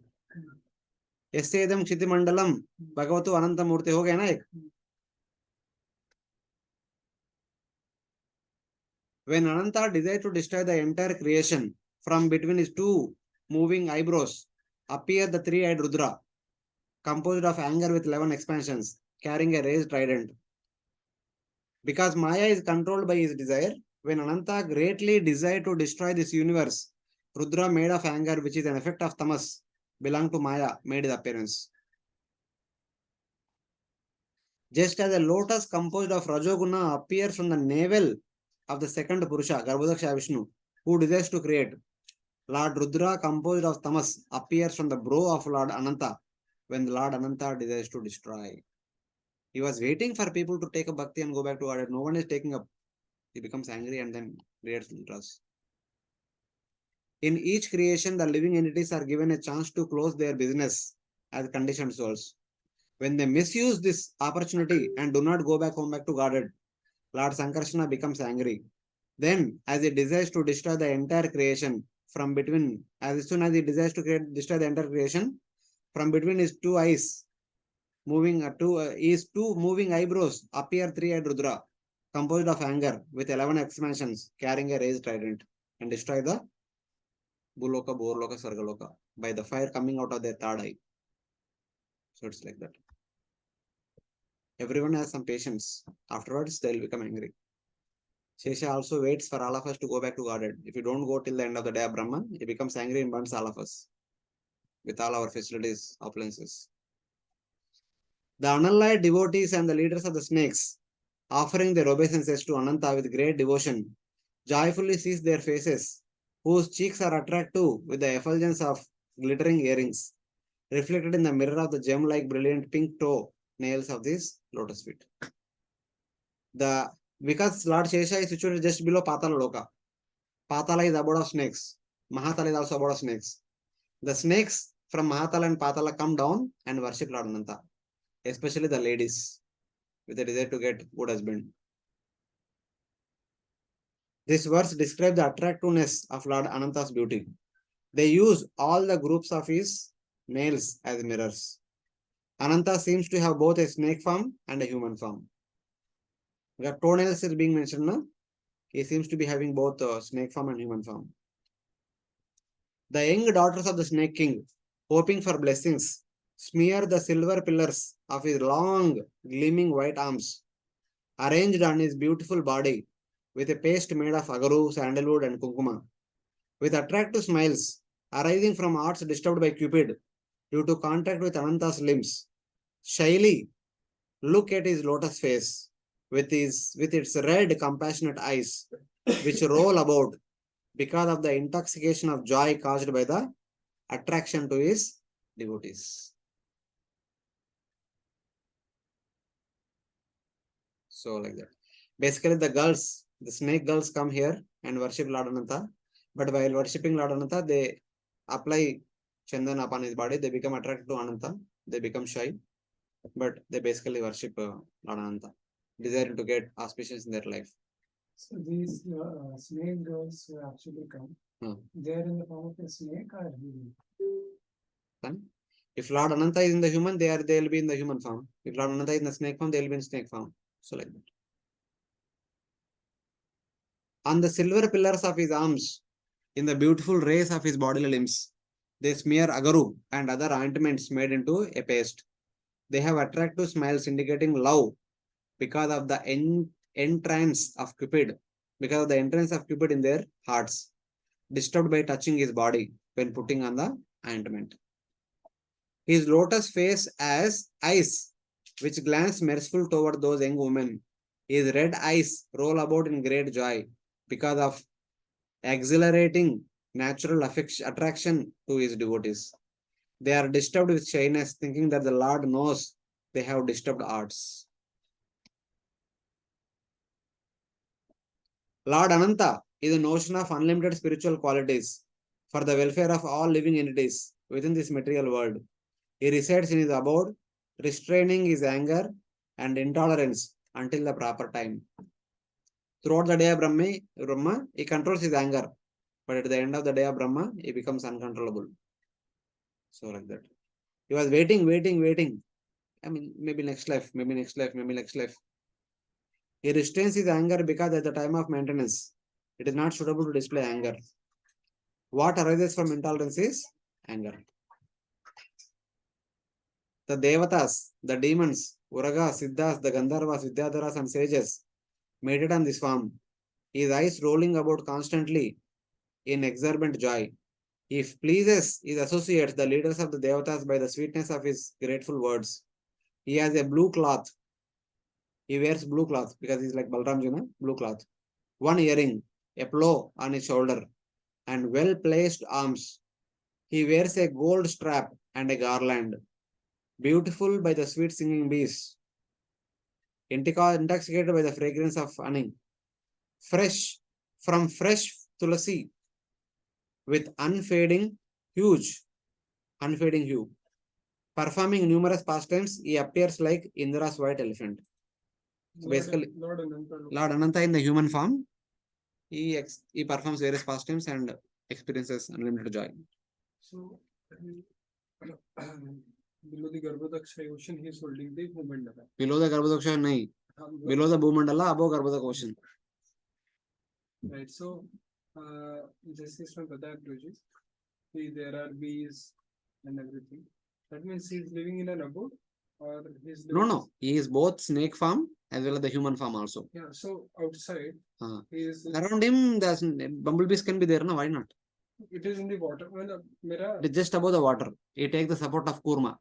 S1: यस्य इदं क्षितिमंडलम भगवतो अनंतमूर्ति हो गया ना एक? When Ananta desired to destroy the entire creation, from between his 2 moving eyebrows appeared the 3-eyed Rudra, composed of anger with 11 expansions, carrying a raised trident. Because Maya is controlled by his desire, when Ananta greatly desired to destroy this universe, Rudra, made of anger, which is an effect of tamas, belong to Maya, made his appearance. Just as a lotus composed of Rajoguna appears from the navel of the second Purusha, Garbhodaksha Vishnu, who desires to create, Lord Rudra, composed of tamas, appears from the brow of Lord Ananta, when Lord Ananta desires to destroy. He was waiting for people to take a bhakti and go back to God. No one is taking up. He becomes angry and then creates ultras. In each creation, the living entities are given a chance to close their business as conditioned souls. When they misuse this opportunity and do not go back home back to Godhead, Lord Sankarsana becomes angry. Then, as he desires to destroy the entire creation from between, as soon as he desires to destroy the entire creation, from between his 2 eyes, his 2 moving eyebrows appear 3-eyed Rudra, composed of anger with 11 expansions, carrying a raised trident, and destroy the Buloka, Borloka, Sargaloka by the fire coming out of their 3rd eye. So it's like that. Everyone has some patience. Afterwards, they'll become angry. Shesha also waits for all of us to go back to Godhead. If you don't go till the end of the day of Brahman, he becomes angry and burns all of us with all our facilities, opulences. The unallied devotees and the leaders of the snakes, offering their obeisances to Ananta with great devotion, joyfully sees their faces, whose cheeks are attractive with the effulgence of glittering earrings, reflected in the mirror of the gem-like brilliant pink toe nails of these lotus feet. Because Lord Shesha is situated just below Patala Loka. Patala is abode of snakes. Mahatala is also abode of snakes. The snakes from Mahatala and Patala come down and worship Lord Ananta, especially the ladies with a desire to get good husband. This verse describes the attractiveness of Lord Ananta's beauty. They use all the groups of his nails as mirrors. Ananta seems to have both a snake form and a human form. The toenails is being mentioned, no? He seems to be having both snake form and human form. The young daughters of the snake king, hoping for blessings, smear the silver pillars of his long, gleaming white arms, arranged on his beautiful body with a paste made of agaru, sandalwood, and kunkuma, with attractive smiles arising from arts disturbed by Cupid due to contact with Ananta's limbs. Shyly look at his lotus face with its red, compassionate eyes, which roll about because of the intoxication of joy caused by the attraction to his devotees. So like that. Basically, the snake girls come here and worship Lord Ananta. But while worshipping Lord Ananta, they apply Chandan upon his body. They become attracted to Ananta. They become shy. But they basically worship Lord Ananta, desiring to get auspicious in their life.
S2: So these snake girls who actually come, they are in the form of a snake or human?
S1: If Lord Ananta is in the human, they will be in the human form. If Lord Ananta is in the snake form, they will be in snake form. So like that. On the silver pillars of his arms, in the beautiful rays of his bodily limbs, they smear agaru and other ointments made into a paste. They have attractive smiles indicating love because of the entrance of Cupid, because of the entrance of Cupid in their hearts, disturbed by touching his body when putting on the ointment. His lotus face as eyes, which glance merciful toward those young women. His red eyes roll about in great joy because of exhilarating natural attraction to his devotees. They are disturbed with shyness, thinking that the Lord knows they have disturbed hearts. Lord Ananta is a notion of unlimited spiritual qualities for the welfare of all living entities within this material world. He resides in his abode, restraining his anger and intolerance until the proper time. Throughout the day of Brahma, he controls his anger, but at the end of the day of Brahma, he becomes uncontrollable. So like that. He was waiting. I mean, maybe next life. He restrains his anger because at the time of maintenance, it is not suitable to display anger. What arises from intolerance is anger. The Devatas, the demons, Uragas, Siddhas, the Gandharvas, Vidyadharas, and sages meditate on this form, his eyes rolling about constantly in exuberant joy. He pleases his associates, the leaders of the Devatas, by the sweetness of his grateful words. He has a blue cloth. He wears blue cloth because he's like Balramji, blue cloth. One earring, a plow on his shoulder, and well placed arms. He wears a gold strap and a garland, beautiful by the sweet singing bees, intoxicated by the fragrance of honey, fresh tulasi, with unfading hue. Performing numerous pastimes, he appears like Indra's white elephant. So basically, Lord Ananta in the human form, he performs various pastimes and experiences unlimited joy.
S3: So, below the Garbhodaksha ocean, he is holding the Bhumandala.
S1: Below the Garbhodaksha, nahi. Below the Bhumandala, above Garbhodaksha ocean.
S3: Right. So, this is from Padakrojis. There are bees and everything. That means he is living in an abode, or he's
S1: No. He is both snake form as well as the human form also.
S3: Yeah. So outside, he is
S1: around him. The bumblebees can be there. No, why not?
S3: It is in the water.
S1: It is just above the water. He takes the support of Kurma.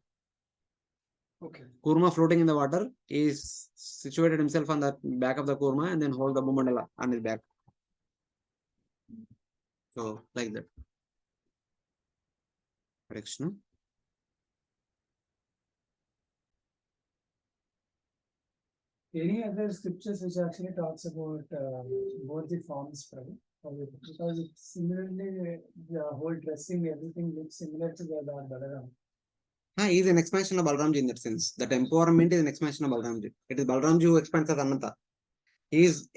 S3: Okay.
S1: Kurma floating in the water. He is situated himself on the back of the Kurma and then hold the Bhumandala on his back. So, like that. Krishna.
S2: Any other scriptures which actually talks about both the forms, right? Because it similarly, the whole dressing, everything looks similar to the Lord Balaram.
S1: He is an expansion of Balramji in that sense. That empowerment is an expansion of Balramji. It is Balramji who expands as Ananta. He is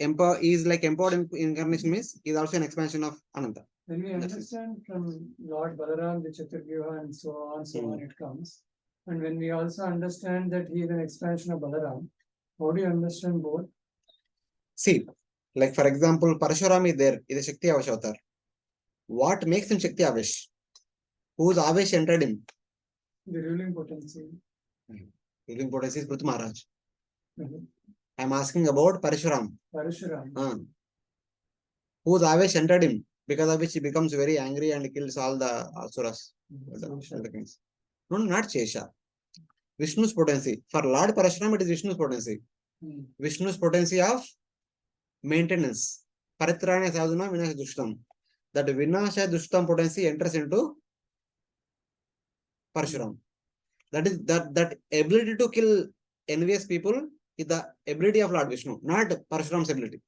S1: like empowered incarnation means he is also an expansion of Ananta.
S2: When we understand from Lord Balaram, the Chaturvyuha and so on, it comes. And when we also understand that he is an expansion of Balaram, how do you understand both?
S1: See, like for example, Parashuram is there, is a Shakti Avash avatar. What makes him Shakti Avash? Whose Avash entered him?
S2: The ruling potency.
S1: Ruling potency is Prith Maharaj. I am asking about Parashuram. Whose Avash entered him, because of which he becomes very angry and kills all the Asuras. No, not Sesa. Vishnu's potency. For Lord Parashuram, it is Vishnu's potency. Vishnu's potency of maintenance. Paritrana sadhuna vinasha dushtam. That vinasha dushtam potency enters into Parshuram. That ability to kill envious people is the ability of Lord Vishnu, not Parshuram's ability.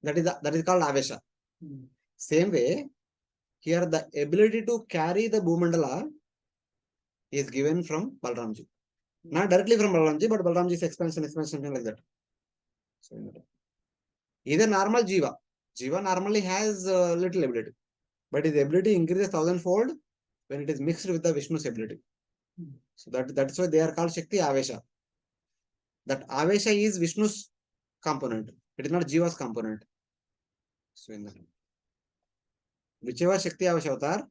S1: That is called Avesha. Same way, here the ability to carry the Bhumandala is given from Balramji. Not directly from Balramji, but Balramji's expansion, something like that. So, either normal Jiva. Jiva normally has little ability, but his ability increases 1000-fold when it is mixed with the Vishnu's ability. So that's why they are called Shakti Avesha. That Avesha is Vishnu's component. It is not Jiva's component. So in that, whichever Shakti Avesha avatar,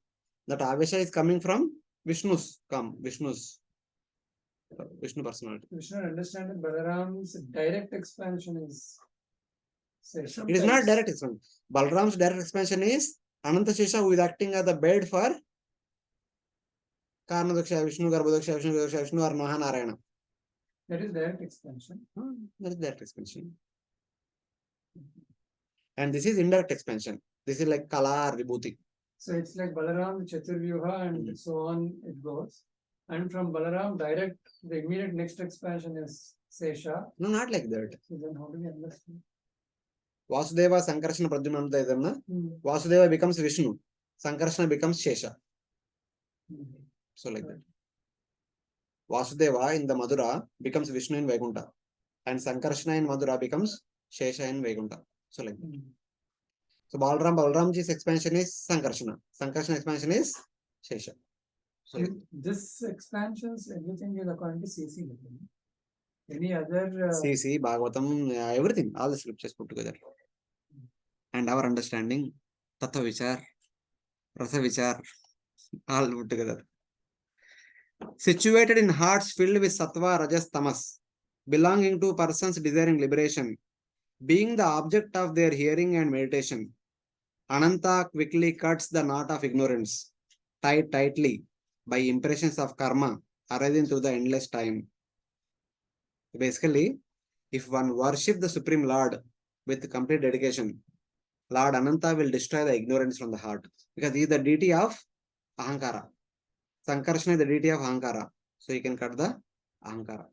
S1: that Avesha is coming from Vishnu personality.
S2: We should understand that Balaram's direct expansion is Sesa.
S1: It is not direct expansion. Balram's direct expansion is Ananta Sesa, who is acting as the bed for Karnadaksha, Vishnu, Garbhodaksha, Vishnu, or Mahanarayana.
S2: That is direct expansion.
S1: That is direct expansion. And this is indirect expansion. This is like Kala or Vibhuti.
S2: So it's like Balaram, Chaturvyuha, and so on it goes. And from Balaram, direct, the immediate next expansion is Sesha.
S1: No, not like that.
S2: So then how do we understand?
S1: Vasudeva, Sankarshana, Pradyumna, Vasudeva becomes Vishnu. Sankarshana becomes Shesha. So like that. Vasudeva in the Madura becomes Vishnu in Vaikuntha. And Sankarshana in Madura becomes Shesha in Vaikuntha. So like that. So Balramji's expansion is Sankarshana. Sankarshana expansion is Shesha. So like
S2: This expansions, everything is according to CC. Any other
S1: CC, Bhagavatam, everything, all the scriptures put together. And our understanding, Tattva Vichar, Rasa Vichar, all put together. Situated in hearts filled with Sattva, Rajas, Tamas, belonging to persons desiring liberation, being the object of their hearing and meditation, Ananta quickly cuts the knot of ignorance, tied tightly by impressions of karma arising through the endless time. Basically, if one worship the Supreme Lord with complete dedication, Lord Ananta will destroy the ignorance from the heart, because he is the deity of Ahankara. Sankarshana is the deity of Ahankara, so he can cut the Ahankara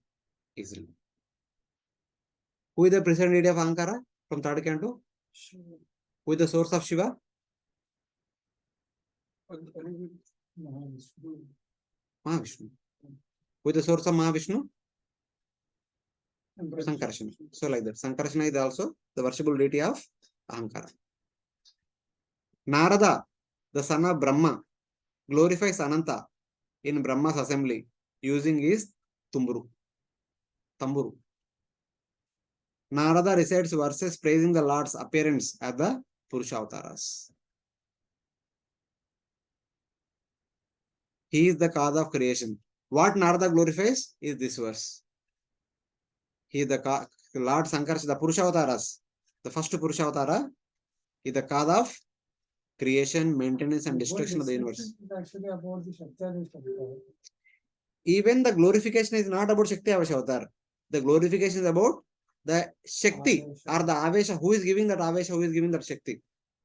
S1: easily. Who is the present deity of Ahankara from third canto? Who is the source of Shiva? Mahavishnu. Who is the source of Mahavishnu? Sankarshana. So like that. Sankarshana is also the worshipable deity of Ahankara. Narada, the son of Brahma, glorifies Ananta in Brahma's assembly using his tamburu. Narada recites verses praising the Lord's appearance as the Purusha Avataras. He is the cause of creation. What Narada glorifies is this verse. He is the Lord Sankarshana, the Purusha Avataras. The first Purusha Avatara is the cause of creation, maintenance, and destruction of the universe.
S2: Actually about the Shakti.
S1: Even the glorification is not about Shakti Avesha Avatar. The glorification is about the Shakti or the Avesha. Who is giving that Avesha? Who is giving that Shakti?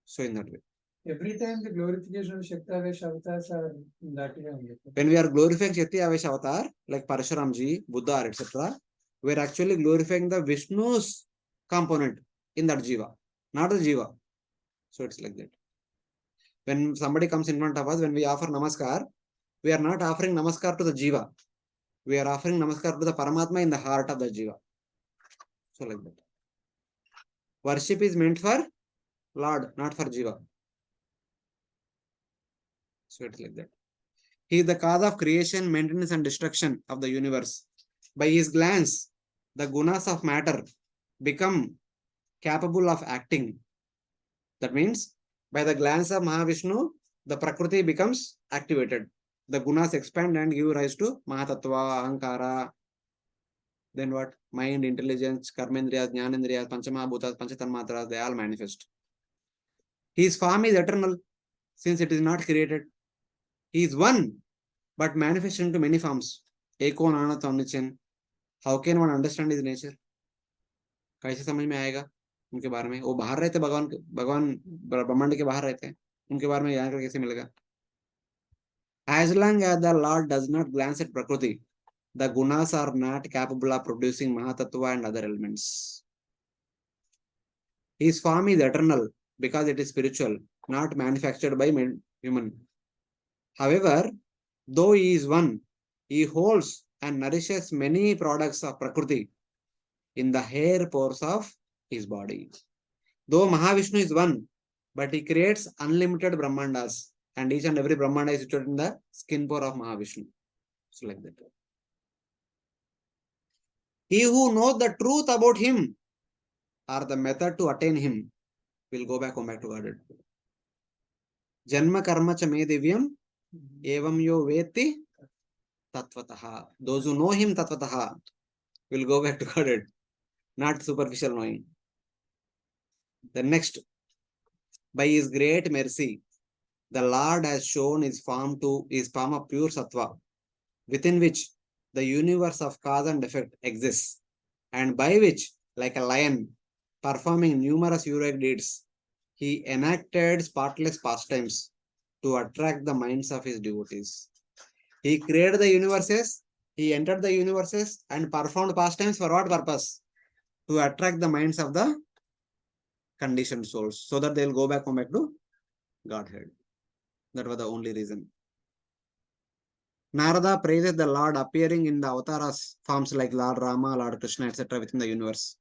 S1: So in that way.
S2: Every time the glorification of Shakti Avesha avatars are in that way only.
S1: When we are glorifying Shakti Avesha Avatar, like Parshuramji, Buddha, etc., we are actually glorifying the Vishnu's component in that Jiva, not the Jiva. So it's like that. When somebody comes in front of us, when we offer Namaskar, we are not offering Namaskar to the Jiva. We are offering Namaskar to the Paramatma in the heart of the Jiva. So like that. Worship is meant for Lord, not for Jiva. So it's like that. He is the cause of creation, maintenance, and destruction of the universe. By his glance, the gunas of matter become capable of acting. That means, by the glance of Mahavishnu, the Prakriti becomes activated. The gunas expand and give rise to Mahatattva, Ahankara. Then what? Mind, intelligence, Karmendriyas, Jnanendriyas, Panchamahabhutas, Panchatanmatras, they all manifest. His form is eternal, since it is not created. He is one, but manifest into many forms. Eko Nanat Omnichen. How can one understand his nature? कैसे समझ में आएगा उनके बारे में? वो बाहर रहते, भगवान ब्रह्मांड के बाहर रहते हैं, उनके बारे में जानकर कैसे मिलेगा? As long as the Lord does not glance at Prakriti, the gunas are not capable of producing Mahatattva and other elements. His form is eternal because it is spiritual, not manufactured by human. However, though he is one, he holds and nourishes many products of Prakriti in the hair pores of his body. Though Mahavishnu is one, but he creates unlimited Brahmandas, and each and every Brahmanda is situated in the skin pore of Mahavishnu. So, like that. He who knows the truth about him or the method to attain him will go back home back to Godhead. Janma karma cha me divyam evam yo veti tatvataha. Those who know him tatvataha will go back to Godhead, not superficial knowing. The next, by his great mercy, the Lord has shown his form to his form of pure sattva, within which the universe of cause and effect exists, and by which, like a lion, performing numerous heroic deeds, he enacted spotless pastimes to attract the minds of his devotees. He created the universes, he entered the universes and performed pastimes for what purpose? To attract the minds of the conditioned souls, so that they'll go back home back to Godhead. That was the only reason. Narada praises the Lord appearing in the avatars forms like Lord Rama, Lord Krishna, etc. within the universe.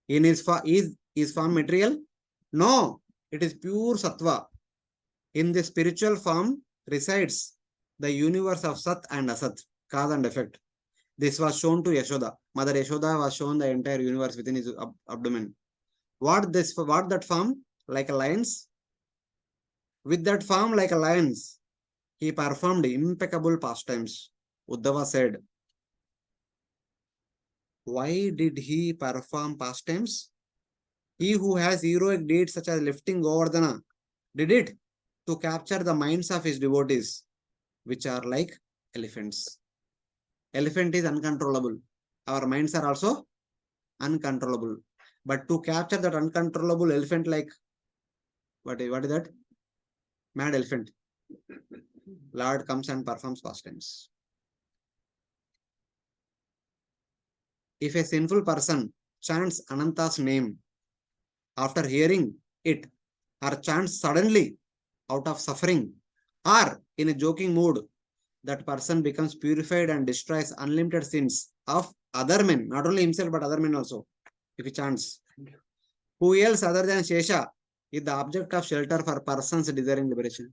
S1: In his form material? No, it is pure sattva. In the spiritual form resides the universe of Sat and Asat, cause and effect. This was shown to Yashoda. Mother Yashoda was shown the entire universe within his abdomen. What that form? Like a lion's? With that form like a lion's, he performed impeccable pastimes. Uddhava said, why did he perform pastimes? He who has heroic deeds such as lifting Govardhana did it to capture the minds of his devotees, which are like elephants. Elephant is uncontrollable. Our minds are also uncontrollable. But to capture that uncontrollable elephant, like what is that? Mad elephant. Lord comes and performs pastimes. If a sinful person chants Ananta's name after hearing it, or chants suddenly out of suffering, or in a joking mood, that person becomes purified and destroys unlimited sins of other men, not only himself but other men also. If he chants, who else other than Sesa is the object of shelter for persons desiring liberation?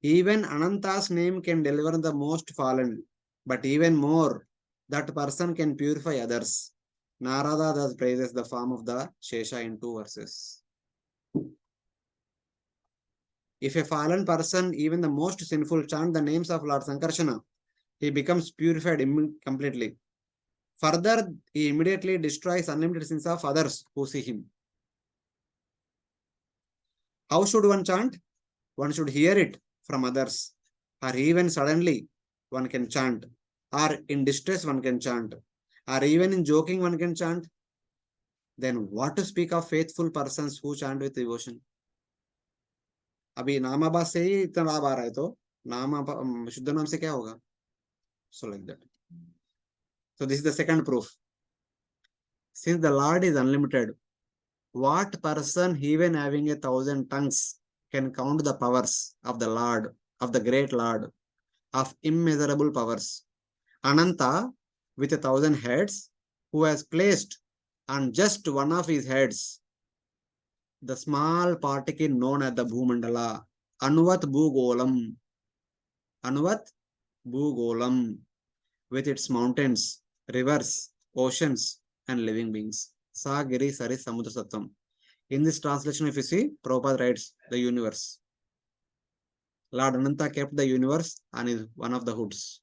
S1: Even Ananta's name can deliver the most fallen, but even more, that person can purify others. Narada thus praises the form of the Sesa in 2 verses. If a fallen person, even the most sinful, chant the names of Lord Sankarsana, he becomes purified completely. Further, he immediately destroys unlimited sins of others who see him. How should one chant? One should hear it from others, or even suddenly one can chant, or in distress one can chant, or even in joking one can chant. Then what to speak of faithful persons who chant with devotion? अभी नामाभास से ही इतना लाभ आ रहा है तो नाम शुद्ध नाम से क्या होगा? So like that. So this is the second proof. Since the Lord is unlimited, what person even having 1,000 tongues can count the powers of the Lord, of the great Lord, of immeasurable powers? Ananta, with 1,000 heads, who has placed on just one of his heads the small particle known as the Bhumandala, Anuvat Bhugolam. Anuvat Bhugolam, with its mountains, rivers, oceans, and living beings. Sa Giri Sari Samudra Sattvam. In this translation, if you see, Prabhupada writes the universe. Lord Ananta kept the universe on his one of the hoods.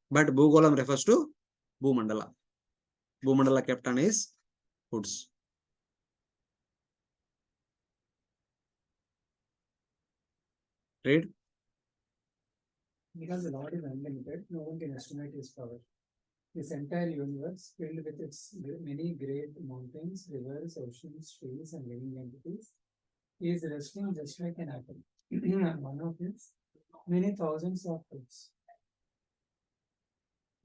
S1: But Bhugolam refers to Bhumandala. Bhumandala kept on his hoods. Read.
S2: Because the Lord is unlimited, no one can estimate his power. This entire universe, filled with its many great mountains, rivers, oceans, trees, and living entities, He is wrestling just like an apple. And one of his many thousands of fruits.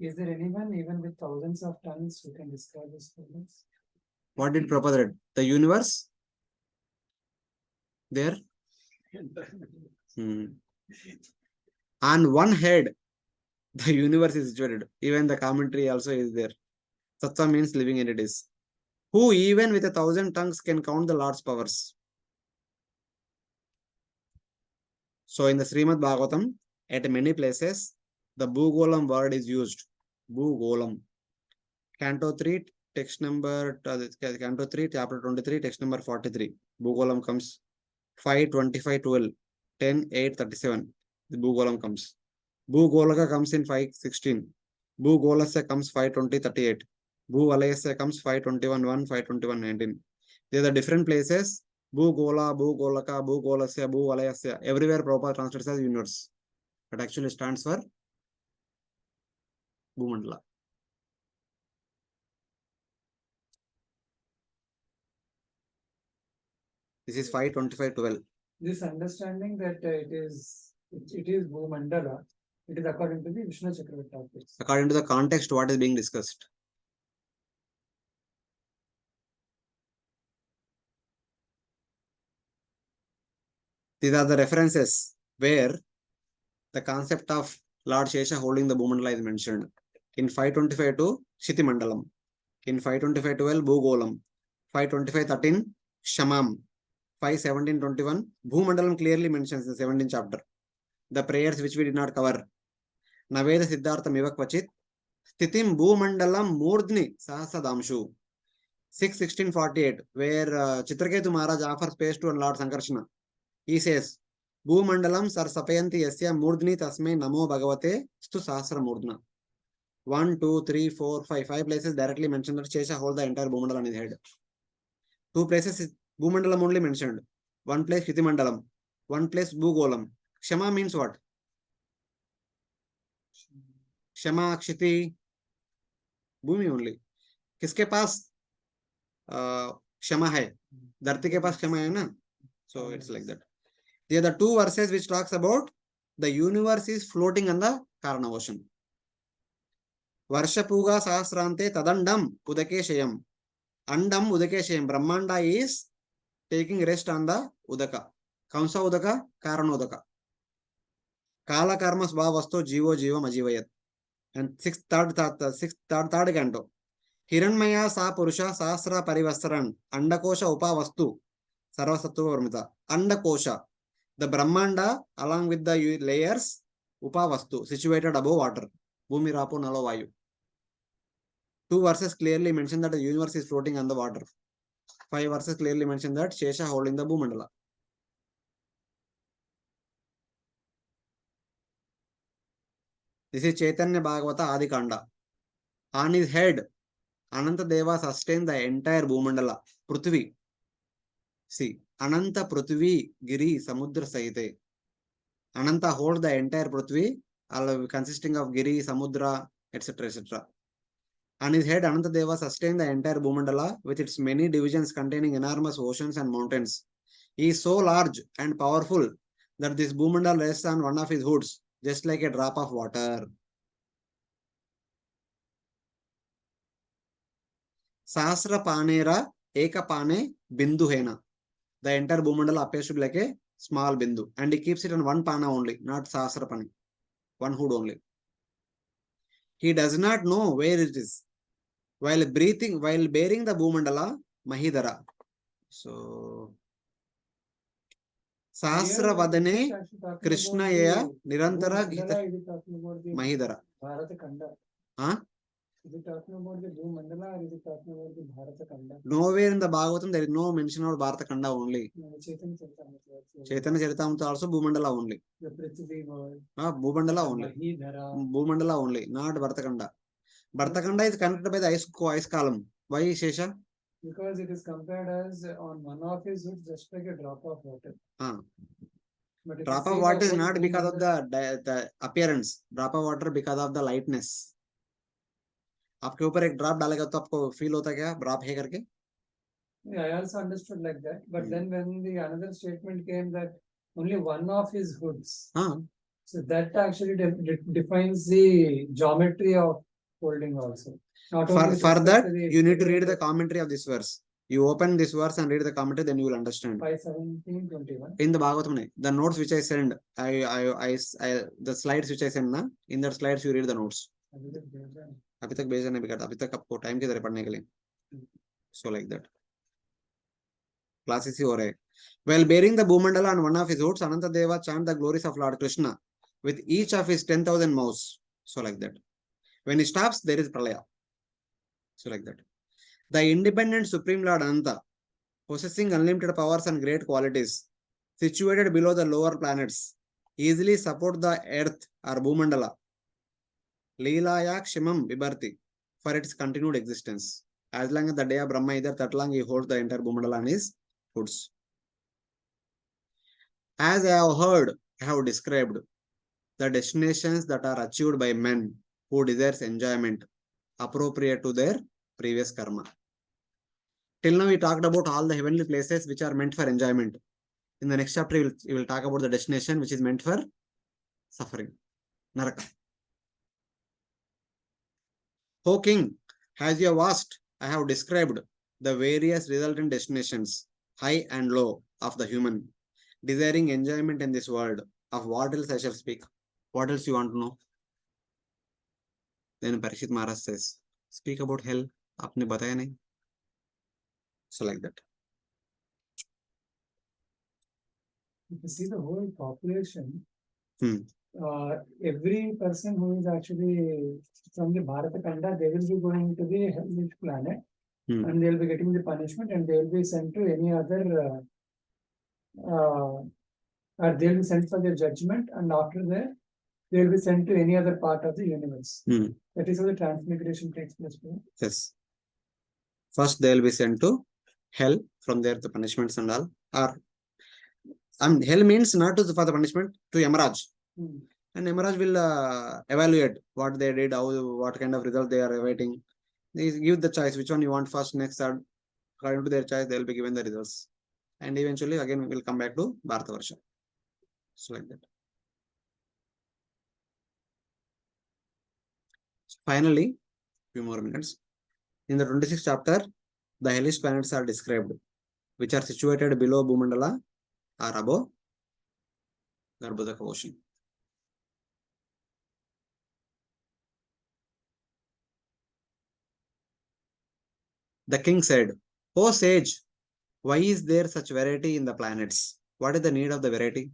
S2: Is there anyone even with thousands of tons who can describe his fullness?
S1: What did Prabhupada read? The universe? There? On one head, the universe is situated. Even the commentary also is there. Sattva means living entities. Who even with 1,000 tongues can count the Lord's powers. So in the Srimad Bhagavatam, at many places, the Bhugolam word is used. Bhugolam. Canto 3, text number, Canto 3, chapter 23, text number 43. Bhugolam comes 5, 25, 12, 10, 8, 37. The Bhugolam comes. Bhugolaka comes in 5, 16. Bhugolasya comes 5, 20, 38. Bhuvalayasya comes 5, 21, 1, 5, 21, 19. These are the different places. Bhugola, Bhugolaka, Bhugolasya, Bhuvalayasya. Everywhere Prabhupada translates as universe. But actually stands for Bhumandala. This is 5, 25, 12.
S2: This understanding that it is Bhumandala, it is according to the Vishnu Chakravarti topics.
S1: According to the context, what is being discussed. These are the references where the concept of Lord Sesa holding the Bhumandala is mentioned. In 525 to Shiti Mandalam. In 525 12 Bhugolam. 525 13 Shamam. 517 21 Bhumandalam clearly mentions in the 17th chapter. The prayers which we did not cover. Naveda Siddhartham Iva Kvachit. Stitim Bhumandalam Murdhni Sahasadamshu. 6:16:48, where Chitraketu Maharaj offers space to Lord Sankarsana. He says, Bhumandalam sar sapayanti yasya murdhni tasme namo bhagavate stu sahasra murdhna. 1, 2, 3, 4, 5. 5 places directly mentioned that Shesha hold the entire Bhumandalam on his head. 2 places Bhumandalam only mentioned. 1 place Kiti Mandalam. 1 place Bhugolam. Kshama means what? Kshama, Kshiti, Bhumi only. किसके पास क्षमा है? धरती के पास क्षमा है ना? So it's like that. There are the 2 verses which talks about the universe is floating on the Karana ocean. Varshapuga sahasrante tadandam udakeshayam. Andam udakeshayam. Brahmanda is taking rest on the udaka. Kamsa udaka, Karana udaka. Kala karma svavasto jivo jivam ajivayat. And third canto. Hiranmaya sa purusha sahasra parivastran. Andakosha upavastu. Sarvasattva varmita. Andakosha. The Brahmanda along with the layers upavastu situated above water. Bhumi Rapo Nalo Vayu. 2 verses clearly mention that the universe is floating on the water. 5 verses clearly mention that Shesha holding the Bhumandala. This is Chaitanya Bhagavata Adi Kanda. On his head, Ananta Deva sustained the entire Bhumandala. Prithvi. See, Ananta Prithvi Giri Samudra Sahite. Ananta hold the entire Prithvi, consisting of Giri, Samudra, etc. etc. On his head, Ananta Deva sustained the entire Bhumandala with its many divisions containing enormous oceans and mountains. He is so large and powerful that this Bhumandala rests on one of his hoods, just like a drop of water. Sahasra Panera Eka Pane Binduhena. The entire Bhumandala appears to be like a small bindu, and he keeps it on one pana only, not Sahasra Pani, one hood only. He does not know where it is. While bearing the Bhumandala, Mahidara. So, Sahasra Vadane Krishna Yaya Nirantara Gita Mahidara.
S2: Bharata Kanda.
S1: Huh?
S2: Is it talking about the Bhumandala or is it talking about the Bharata Kanda?
S1: Nowhere in the Bhagavatam there is no mention of Bharata Kanda only.
S2: No, Chaitanya Charitamrita.
S1: Chaitanya Charitamrita also Bhumandala only.
S2: The Prithvi word.
S1: Bhumandala only.
S2: Mahidhara.
S1: Bhumandala only, not Bharata Kanda. Bharata Kanda is connected by the ice column. Why, Shesha?
S2: Because it is compared as on one of his hoods just like a drop of water. But if
S1: Drop
S2: you
S1: of
S2: see
S1: water
S2: the
S1: is
S2: whole
S1: not because of
S2: Bhumandala-
S1: the appearance. Drop of water because of the lightness. आपके ऊपर एक drop डालेगा तो आपको feel होता क्या drop है करके?
S2: Yeah, I also understood like that. But
S1: Hmm.
S2: then when the another statement came that only one of his hoods,
S1: Ah,
S2: so that actually defines the geometry of holding also. Not only with
S1: for
S2: respect
S1: that,
S2: to the
S1: you need to read the
S2: physical
S1: commentary of this verse. You open this verse and read the commentary, then you will understand.
S2: 5:17:21.
S1: In the Bhagavatam, the notes which I send, the slides which I send, na, in that slides you read the notes. अभी तक भेजा नहीं बिका अभी तक आपको time किधर है पढ़ने के लिए so like that classes ही हो रहे हैं. While bearing the Bhumandala on one of his hoods, Ananta Deva chant the glories of Lord Krishna with each of his 10,000 mouths. So like that. When he stops, there is pralaya. So like that. The independent Supreme Lord Ananta, possessing unlimited powers and great qualities, situated below the lower planets, easily support the earth or Bhumandala. Leelaya Kshimam Vibharti for its continued existence. As long as the day of Brahma is there, that long he holds the entire Bhumandala on his hoods. As I have heard, I have described the destinations that are achieved by men who desires enjoyment appropriate to their previous karma. Till now, we talked about all the heavenly places which are meant for enjoyment. In the next chapter, we will talk about the destination which is meant for suffering. Naraka. O king, as you have asked, I have described the various resultant destinations, high and low, of the human, desiring enjoyment in this world. Of what else I shall speak? What else you want to know? Then Parishit Maharaj says, speak about hell. आपने बताया नहीं. So like that.
S2: If you see the whole population,
S1: Hmm.
S2: every person who is actually from the Bharata Khanda, they will be going to the Hellish planet
S1: Hmm.
S2: and they will be getting the punishment and they will be sent to any other, or they will be sent for their judgment and after that, they will be sent to any other part of the universe.
S1: Hmm.
S2: That is how the transmigration takes place.
S1: Yes. First, they will be sent to hell. From there, the punishments and all. Or hell means not to for the punishment, to Yamaraj.
S2: Hmm.
S1: And Yamaraj will evaluate what they did, how, what kind of result they are awaiting. They give the choice which one you want first, next, third. According to their choice, they will be given the results. And eventually, again, we will come back to Bharata Varsha. So like that. So finally, few more minutes. In the 26th chapter, the hellish planets are described, which are situated below Bhumandala or above Garbhodaka ocean. The king said, O sage, why is there such variety in the planets? What is the need of the variety?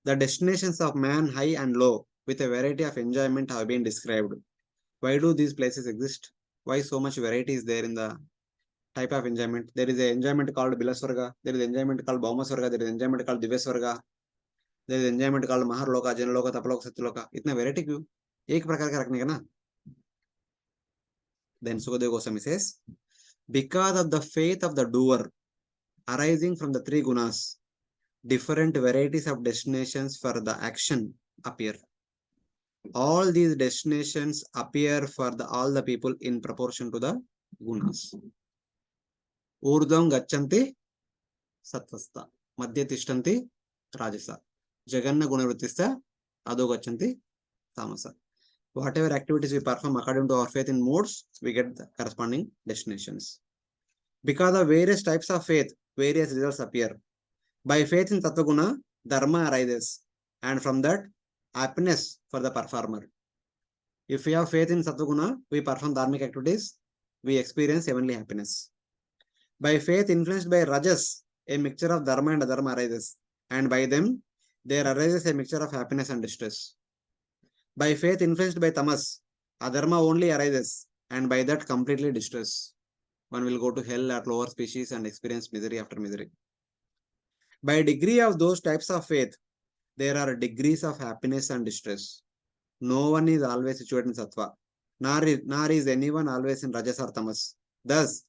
S1: The destinations of man, high and low, with a variety of enjoyment have been described. Why do these places exist? Why so much variety is there in the type of enjoyment? There is an enjoyment called Bilaswarga, there is enjoyment called Bhaumaswarga, there is enjoyment called Divyaswarga, there is enjoyment called Maharloka, Janaloka, Tapaloka, Satyaloka. इतना variety क्यों? एक प्रकार का रखने का ना? Then Sukadeva Goswami says, because of the faith of the doer arising from the three gunas, different varieties of destinations for the action appear. All these destinations appear for all the people in proportion to the gunas. Urdhvam gachanti satvasta, madhya tishtanti rajasa, jaganna gunavrittista adho gachanti tamasa. Whatever activities we perform according to our faith in modes, we get the corresponding destinations. Because of various types of faith, various results appear. By faith in Tattva-guna, dharma arises, and from that, happiness for the performer. If we have faith in Sattva-guna, we perform dharmic activities, we experience heavenly happiness. By faith influenced by rajas, a mixture of dharma and adharma arises, and by them, there arises a mixture of happiness and distress. By faith influenced by tamas, adharma only arises, and by that completely distress. One will go to hell at lower species and experience misery after misery. By degree of those types of faith, there are degrees of happiness and distress. No one is always situated in sattva, nor is anyone always in rajas or tamas. Thus,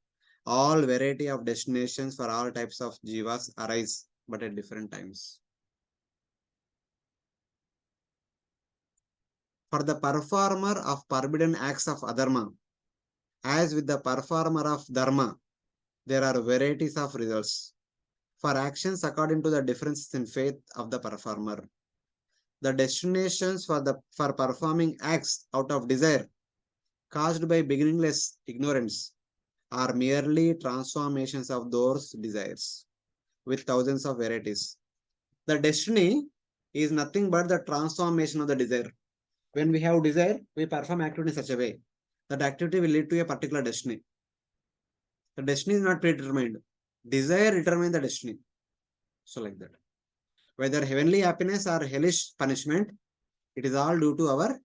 S1: all variety of destinations for all types of jivas arise, but at different times. For the performer of forbidden acts of adharma, as with the performer of dharma, there are varieties of results. For actions according to the differences in faith of the performer. The destinations for performing acts out of desire caused by beginningless ignorance are merely transformations of those desires with thousands of varieties. The destiny is nothing but the transformation of the desire. When we have desire, we perform activity in such a way that activity will lead to a particular destiny. The destiny is not predetermined. Desire determines the destiny. So like that. Whether heavenly happiness or hellish punishment, it is all due to our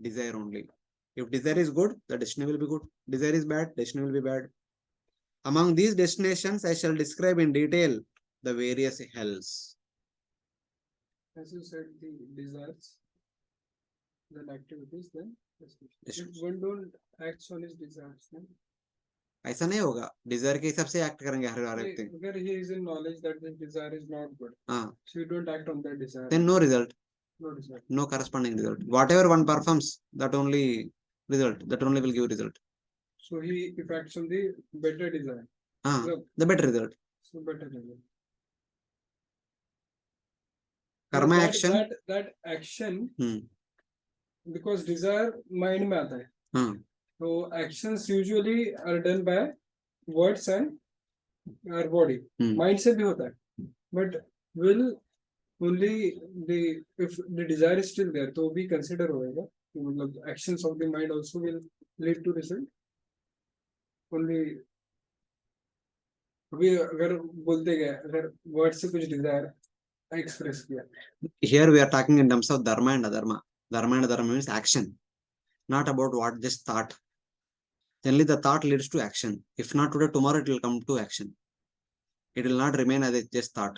S1: desire only. If desire is good, the destiny will be good. Desire is bad, destiny will be bad. Among these destinations, I shall describe in detail the various hells.
S3: As you said, the desires, then activities, then if
S1: Yes.
S3: one don't act on his desires, then
S1: ऐसा नहीं होगा Dzire के हिसाब से act करेंगे हर व्यक्ति
S3: where he is in knowledge that this desire is not good,
S1: हाँ
S3: so you don't act on that desire.
S1: then no result,
S3: No result.
S1: no corresponding result. Whatever one performs, that only result, that only will give result.
S3: So he if acts on the better desire,
S1: The better result.
S3: so better result.
S1: Karma
S3: that,
S1: action.
S3: that action,
S1: Hmm.
S3: because desire mind में आता है.
S1: हाँ
S3: So actions usually are done by words and our body. Mind से भी होता है. But will only the if the desire is still there, तो भी consider होएगा. मतलब actions of the mind also will lead to result. Only अभी अगर बोलते गए अगर word से कुछ desire express किया.
S1: Here we are talking in terms of dharma and adharma. Dharma and adharma means action, not about what just thought. Generally, the thought leads to action. If not today, tomorrow it will come to action. It will not remain as a just thought.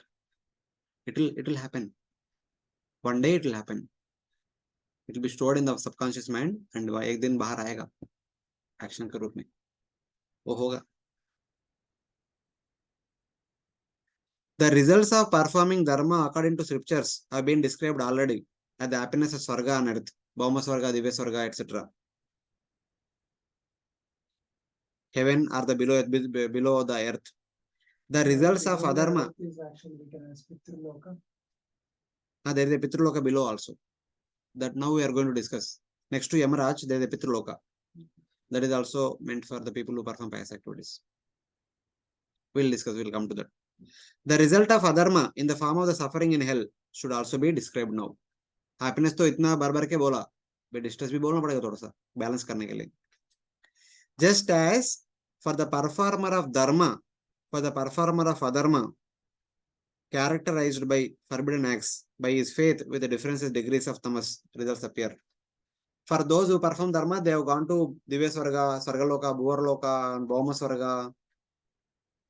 S1: It will happen. One day it will happen. It will be stored in the subconscious mind and एक दिन बाहर आएगा action के रूप में वो होगा. The results of performing dharma according to scriptures have been described already as the happiness of Swarga on earth, Bhauma Swarga, Divya Swarga, etc. Heaven or the below the earth. The results of adharma.
S2: Is actually written as Pitraloka.
S1: There is a Pitraloka below also. That now we are going to discuss. Next to Yamaraj, there is a Pitraloka. That is also meant for the people who perform pious activities. We'll discuss, we'll come to that. The result of adharma in the form of the suffering in hell should also be described now. Happiness तो इतना बार-बार के बोला, but distress भी बोलना पड़ेगा थोड़ा सा balance करने के लिए. Just as for the performer of dharma, for the performer of adharma, characterized by forbidden acts, by his faith with the different degrees of tamas, results appear. For those who perform dharma, they have gone to Divya Swarga, Sargaloka, Bhuvarloka, and Bhauma Swarga,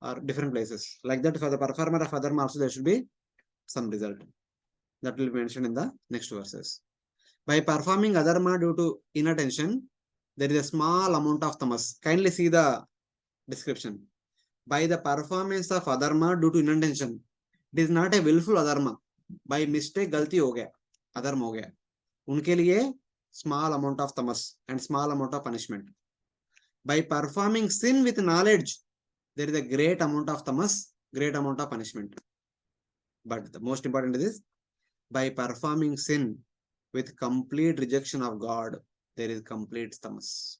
S1: or different places. Like that, for the performer of adharma also there should be some result. That will be mentioned in the next verses. By performing adharma due to inattention, there is a small amount of tamas. Kindly see the description. By the performance of adharma due to inattention, it is not a willful adharma. By mistake, गलती हो गया, अधर्म हो गया. उनके लिए small amount of tamas and small amount of punishment. By performing sin with knowledge, there is a great amount of tamas, great amount of punishment. But the most important is by performing sin with complete rejection of God, there is complete tamas.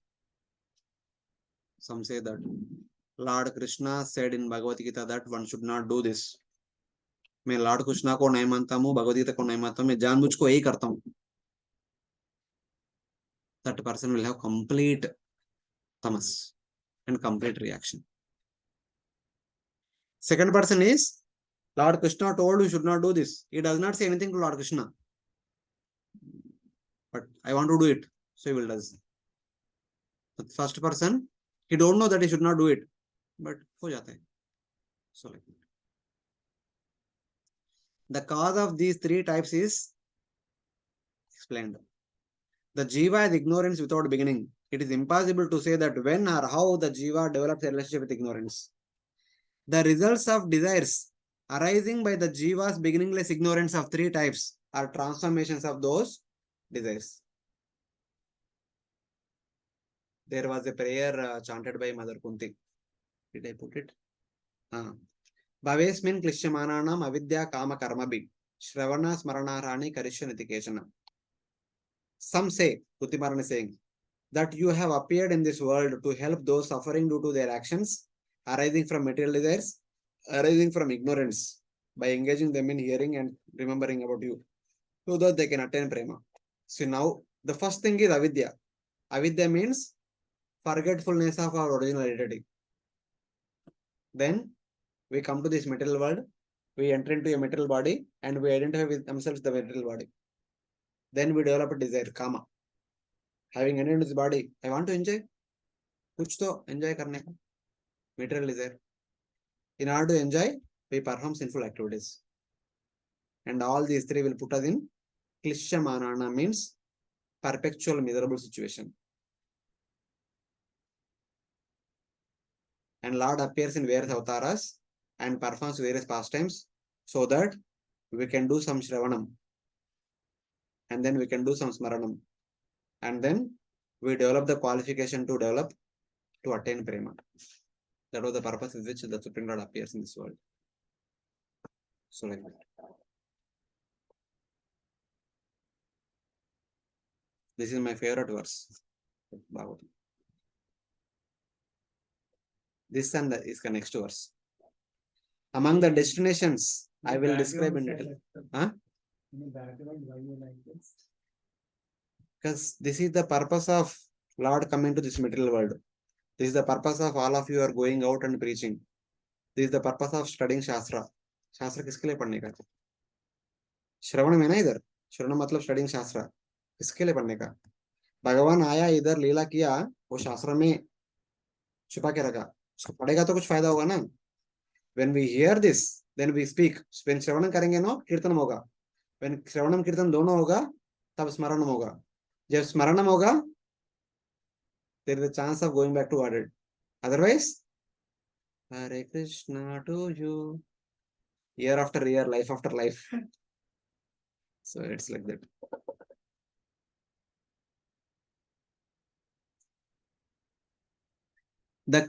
S1: Some say that Lord Krishna said in Bhagavad Gita that one should not do this. मैं Lord Krishna को नहीं मानता हूँ, भगवद गीता को नहीं मानता हूँ, मैं जानबूझ को यही करता हूँ. That person will have complete tamas and complete reaction. Second person is Lord Krishna told you should not do this. He does not say anything to Lord Krishna, but I want to do it, so he will does. The first person, he don't know that he should not do it, but हो जाता है. So like that. The cause of these three types is explained. The jiva is ignorance without beginning. It is impossible to say that when or how the jiva develops a relationship with ignorance. The results of desires arising by the jiva's beginningless ignorance of three types are transformations of those desires. There was a prayer chanted by Mother Kunti. Did I put it? Bhavesmin klishyamananam avidya kama karmabhi Shravana smaranarani karishaniti kechana. Some say, Kutimaran is saying, that you have appeared in this world to help those suffering due to their actions, arising from material desires, arising from ignorance, by engaging them in hearing and remembering about you, so that they can attain prema. So now, the first thing is avidya. Avidya means forgetfulness of our original identity. Then we come to this material world, we enter into a material body, and we identify with themselves the material body. Then we develop a desire, kama. Having entered this body, I want to enjoy. कुछ तो enjoy करने का, material desire. In order to enjoy, we perform sinful activities. And all these three will put us in klishyamanana, means perpetual miserable situation. And Lord appears in various avatars and performs various pastimes so that we can do some shravanam. And then we can do some smaranam. And then we develop the qualification to attain prema. That was the purpose with which the Supreme Lord appears in this world. So like that. This is my favorite verse. This and is the next verse. Among the destinations, I will describe in detail. Huh? Because this is the purpose of Lord coming to this material world. This is the purpose of all of you are going out and preaching. This is the purpose of studying Shastra. Shastra किसके लिए पढ़ने का? श्रवण में ना इधर. श्रवण मतलब studying Shastra. किसके लिए पढ़ने का? भगवान आया इधर लीला किया, वो शास्त्र में छुपा के रखा. उसको पढ़ेगा तो कुछ फायदा होगा ना. When we hear this, then we speak. When श्रवण करेंगे ना, कीर्तन होगा. When श्रवणम कीर्तन दोनों होगा, तब स्मरणम होगा. जब स्मरणम होगा, there is a chance of going back to order. Otherwise, Hare Krishna to you, year after year, life after life. So it's like that.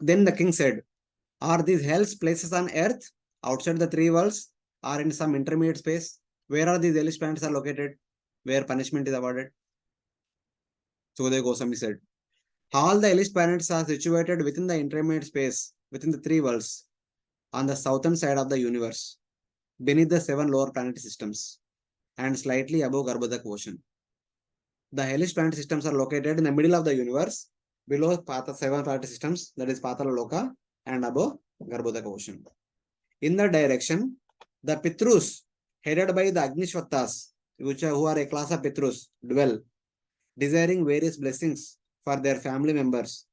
S1: Then the king said, are these hells places on earth, outside the three worlds, or in some intermediate space? Where are these hellish planets are located, where punishment is awarded? Sukadeva Goswami said, all the hellish planets are situated within the intermediate space, within the three worlds, on the southern side of the universe, beneath the 7 lower planet systems, and slightly above Garbhodak ocean. The hellish planet systems are located in the middle of the universe, below 7 planet systems, that is Patala Loka, and above Garbhodak ocean. In the direction, the Pitrus, headed by the Agnishvattas, who are a class of Pitrus, dwell, desiring various blessings for their family members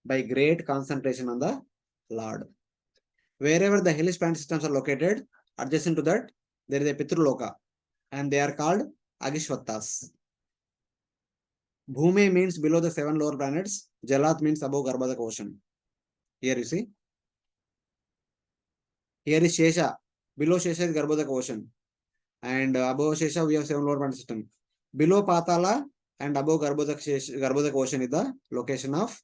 S1: by great concentration on the Lord. Wherever the hellish planet systems are located, adjacent to that, there is a Pitruloka, and they are called Agishvattas. Bhume means below the 7 lower planets, Jalat means above Garbhodak ocean. Here you see. Here is Sesa. Below Sesa is Garbhodak ocean. And above Sesa we have 7 lower planet system. Below Patala and above Garbhodak ocean is the location of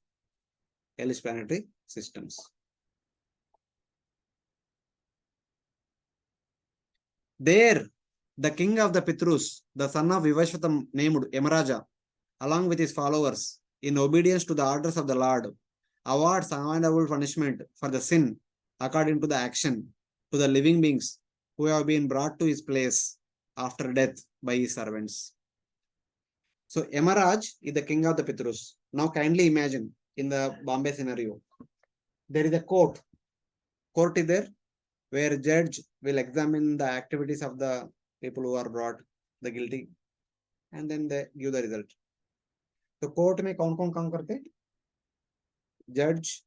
S1: hellish planetary systems. There, the king of the Pitrus, the son of Vivashvatam, named Yamaraja, along with his followers, in obedience to the orders of the Lord, awards unavoidable punishment for the sin according to the action to the living beings who have been brought to his place after death by his servants. So Yamaraj is the king of the Pitrus. Now kindly imagine in the Bombay scenario, there is a court. Court is there where judge will examine the activities of the people who are brought, the guilty, and then they give the result. तो court में कौन कौन काम करते? Judge,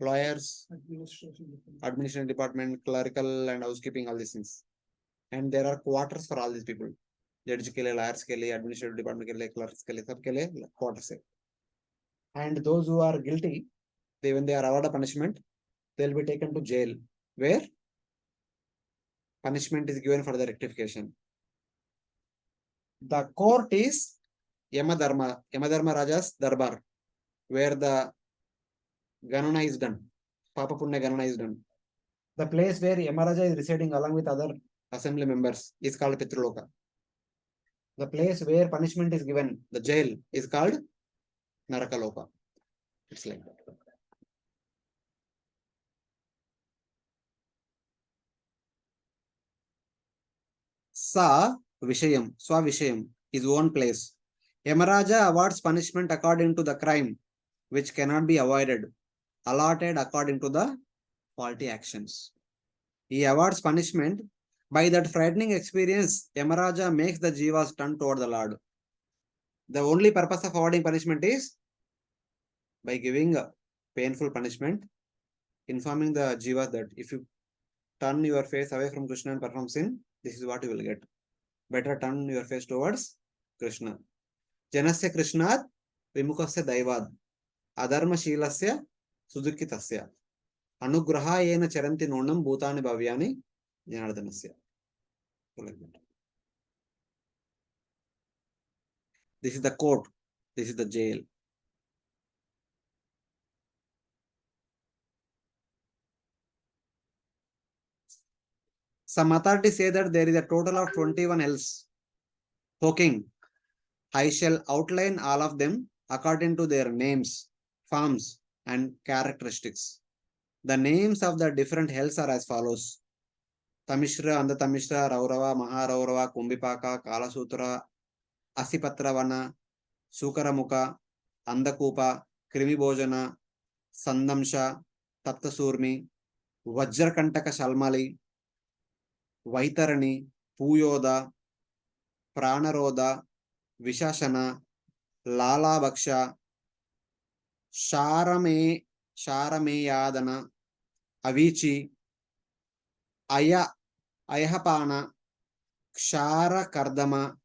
S1: lawyers, administration department, clerical and housekeeping, all these things. And there are quarters for all these people. Judge के लिए, lawyers के लिए, administrative department के लिए, clerks के लिए, सब के लिए quarters है. And those who are guilty, when they are awarded punishment, they will be taken to jail, where punishment is given for the rectification. The court is Yamadharma Raja's Darbar, where the Ganana is done. Papa Punya Ganana is done. The place where Yamaraja is residing along with other assembly members is called Pitraloka. The place where punishment is given, the jail, is called Narakaloka. It's like that. Sa Vishayam, Swa Vishayam, his own place. Yamaraja awards punishment according to the crime, which cannot be avoided, allotted according to the faulty actions. He awards punishment. By that frightening experience, Yamaraja makes the jivas turn toward the Lord. The only purpose of awarding punishment is by giving a painful punishment, informing the jivas that if you turn your face away from Krishna and perform sin, this is what you will get. Better turn your face towards Krishna. Janasya Krishnad Vimukhasya Daivad Adharma Shilasya Sudukitasya Anugrahayena Charanti Nonam Bhutani Bhavyani Janardanasya. This is the court. This is the jail. Some authorities say that there is a total of 21 hells. Hawking. I shall outline all of them according to their names, forms, and characteristics. The names of the different hells are as follows: Tamishra, Andatamishra, Raurava, Maharaurava, Kumbhipaka, Kalasutra, Asipatravana, Sukaramuka, Andakupa, Krimibhojana, Sandamsha, Taptasurmi, Vajrakantaka Shalmali, Vaitarani, Puyoda, Pranaroda, Vishashana, Lala Baksha, Sharameyadana, Avichi, Ayahapana, Kshara Kardama,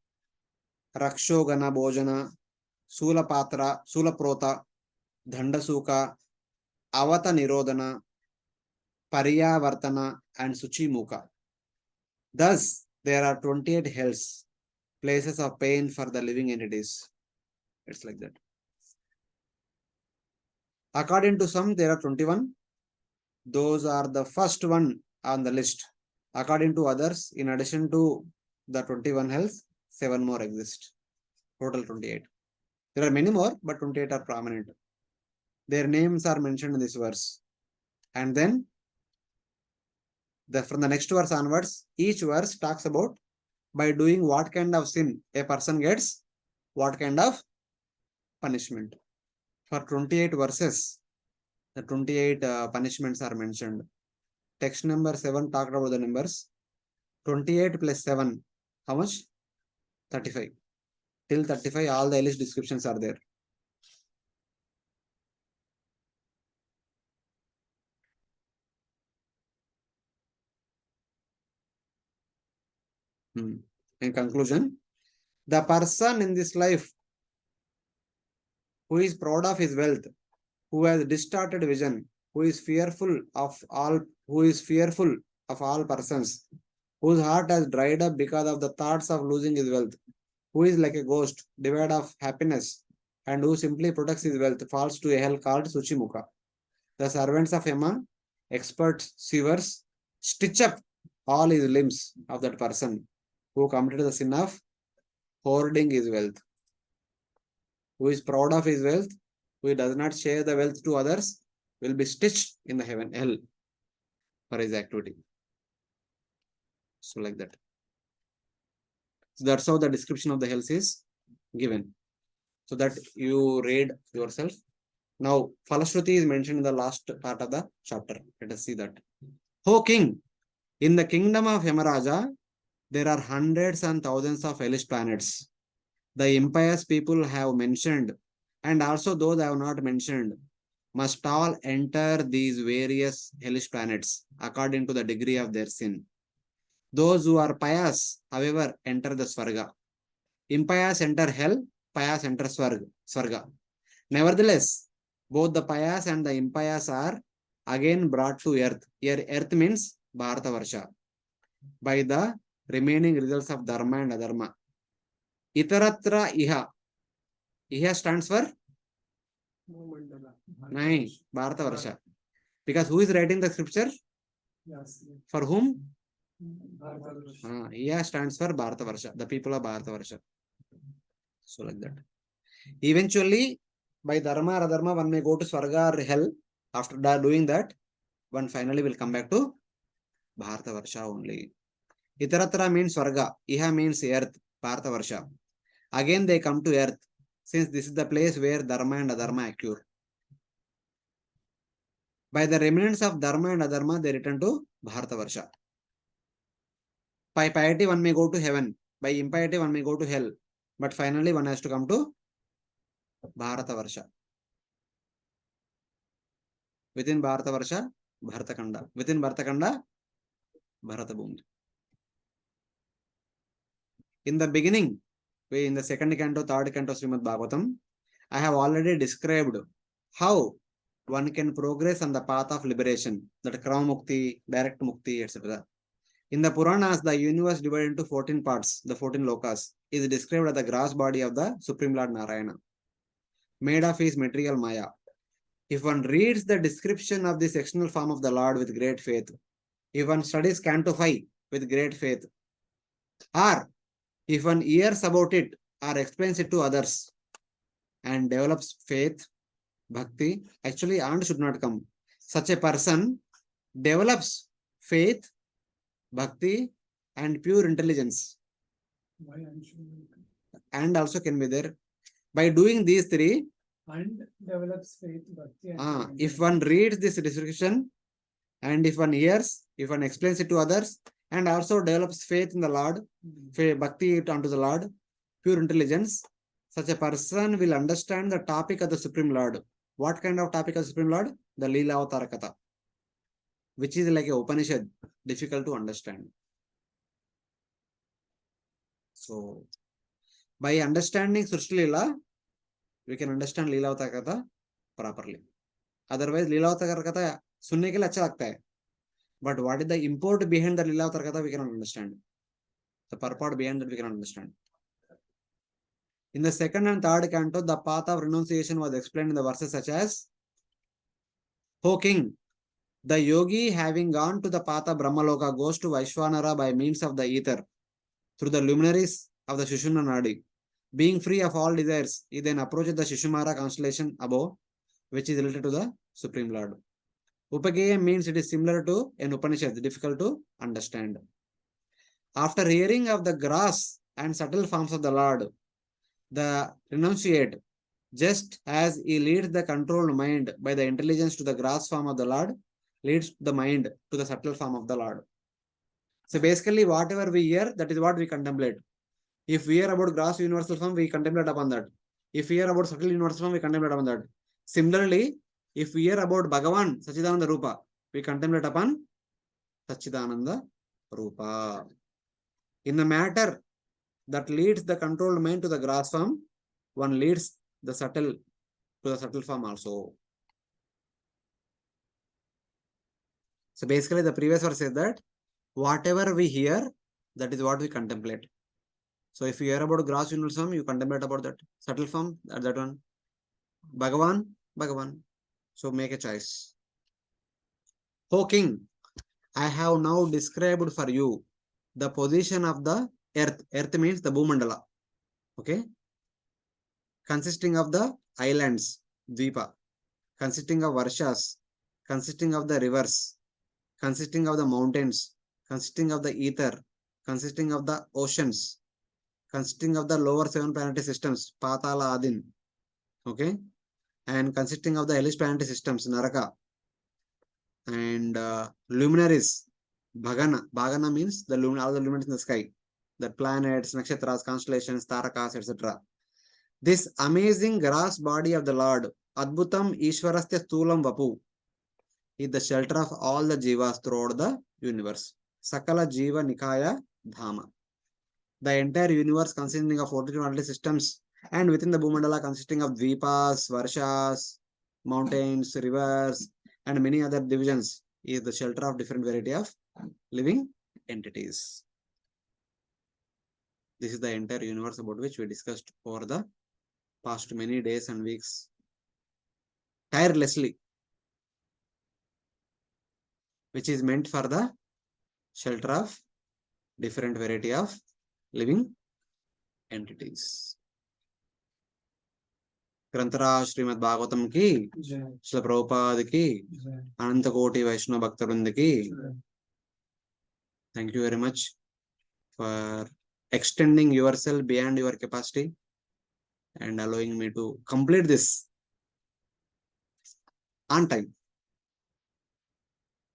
S1: Rakshogana Bojana, Sulapatra, Sulaprota, Dhandasuka, Avata Nirodhana, Pariyavartana, and Suchimuka. Thus, there are 28 hells, places of pain for the living entities. It's like that. According to some, there are 21. Those are the first one on the list. According to others, in addition to the 21 hells, 7 more exist. Total 28. There are many more, but 28 are prominent. Their names are mentioned in this verse. And then, from the next verse onwards, each verse talks about by doing what kind of sin a person gets, what kind of punishment. For 28 verses, the 28 punishments are mentioned. Text number 7 talked about the numbers. 28 plus 7, how much? 35. Till 35, all the Hellish descriptions are there. In conclusion, the person in this life who is proud of his wealth, who has distorted vision, who is fearful of all persons, whose heart has dried up because of the thoughts of losing his wealth, who is like a ghost, devoid of happiness, and who simply protects his wealth, falls to a hell called Suchimukha. The servants of Yama, expert sievers, stitch up all his limbs of that person who committed the sin of hoarding his wealth, who is proud of his wealth, who does not share the wealth to others, will be stitched in the hell for his activity. So like that. So that's how the description of the hells is given. So that you read yourself. Now, Falashruti is mentioned in the last part of the chapter. Let us see that. O king, in the kingdom of Yamaraja, there are hundreds and thousands of hellish planets. The impious people have mentioned, and also those I have not mentioned, must all enter these various hellish planets according to the degree of their sin. Those who are pious, however, enter the Svarga. Impious enter hell, pious enter Svarga. Nevertheless, both the pious and the impious are again brought to earth. Here, earth means Bharatavarsha, by the remaining results of Dharma and Adharma. Itaratra Iha. Iha stands for? Nahin, Bharatavarsha. Because who is writing the scripture?
S2: Yes.
S1: For whom?
S2: Bharatavarsha.
S1: Yeah stands for Bharatavarsha, the people of Bharatavarsha. So like that. Eventually, by dharma or adharma, one may go to Swarga or hell. After doing that, one finally will come back to Bharatavarsha only. Itaratra means Swarga. Iha means earth. Bharatavarsha. Again they come to earth, since this is the place where dharma and adharma occur. By the remnants of dharma and adharma, they return to Bharatavarsha. By piety, one may go to heaven. By impiety, one may go to hell. But finally, one has to come to Bharatavarsha. Within Bharatavarsha, Bharatakanda. Within Bharatakanda, Bharatabhumi. In the beginning, in the second canto, third canto Srimad Bhagavatam, I have already described how one can progress on the path of liberation, that Krama Mukti, direct Mukti, etc. In the Puranas, the universe divided into 14 parts, the 14 lokas, is described as the gross body of the Supreme Lord Narayana, made of his material Maya. If one reads the description of this external form of the Lord with great faith, if one studies Canto 5 with great faith, or if one hears about it or explains it to others and develops faith, bhakti, actually and should not come. Such a person develops faith, bhakti, and pure intelligence. And also can be there. By doing these three,
S2: and develops faith, bhakti.
S1: If one reads this description, and if one hears, if one explains it to others, and also develops faith in the Lord, bhakti unto the Lord, pure intelligence, such a person will understand the topic of the Supreme Lord. What kind of topic of the Supreme Lord? The Leela Avatara Katha, which is like a Upanishad, difficult to understand. So, by understanding Srishti Leela, we can understand Leela Avatara Katha properly. Otherwise, Leela Avatara Katha sunne ke liye acha lagta hai. But what is the import behind the Leela Avatara Katha, we cannot understand. The purport behind that we cannot understand. In the second and third canto, the path of renunciation was explained in the verses such as, O king, the yogi having gone to the path of Brahmaloka goes to Vaishwanara by means of the ether, through the luminaries of the Shushumna Nadi. Being free of all desires, he then approaches the Shishumara constellation above, which is related to the Supreme Lord. Upageya means it is similar to an Upanishad, difficult to understand. After hearing of the gross and subtle forms of the Lord, the renunciate, just as he leads the controlled mind by the intelligence to the gross form of the Lord, leads the mind to the subtle form of the Lord. So basically, whatever we hear, that is what we contemplate. If we hear about gross universal form, we contemplate upon that. If we hear about subtle universal form, we contemplate upon that. Similarly, if we hear about Bhagavan, Sachidananda Rupa, we contemplate upon Sachidananda Rupa. In the matter that leads the controlled mind to the gross form, one leads the subtle to the subtle form also. So basically, the previous verse says that whatever we hear, that is what we contemplate. So if you hear about gross universal form, you contemplate about that. Subtle form, that one. Bhagavan, Bhagavan. So make a choice. O king, I have now described for you the position of the earth. Earth means the Bhumandala. Okay. Consisting of the islands, Dvipa. Consisting of Varshas. Consisting of the rivers. Consisting of the mountains. Consisting of the ether. Consisting of the oceans. Consisting of the lower 7 planetary systems, Patala Adin. Okay. And consisting of the Hellish planetary systems, Naraka. And luminaries, Bhagana. Bhagana means the all the luminaries in the sky. The planets, nakshatras, constellations, tarakas, etc. This amazing gross body of the Lord, Adbhutam Ishwarastya Stulam Vapu, is the shelter of all the jivas throughout the universe. Sakala Jiva Nikaya Dhama. The entire universe consisting of 42 planetary systems, and within the Bhumandala consisting of Dvipas, Varshas, mountains, rivers, and many other divisions, is the shelter of different variety of living entities. This is the entire universe about which we discussed over the past many days and weeks tirelessly. which is meant for the shelter of different variety of living entities. గ్రంథరాజ్ శ్రీమద్ భాగవతం కి,
S3: जय
S1: శ్రీల ప్రభుపాద్ కి,
S3: जय
S1: అనంత కోటి వైష్ణవ భక్త వృందకి
S3: जय
S1: thank you very much for extending yourself beyond your capacity and allowing me to complete this on time.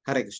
S1: Hare Krishna.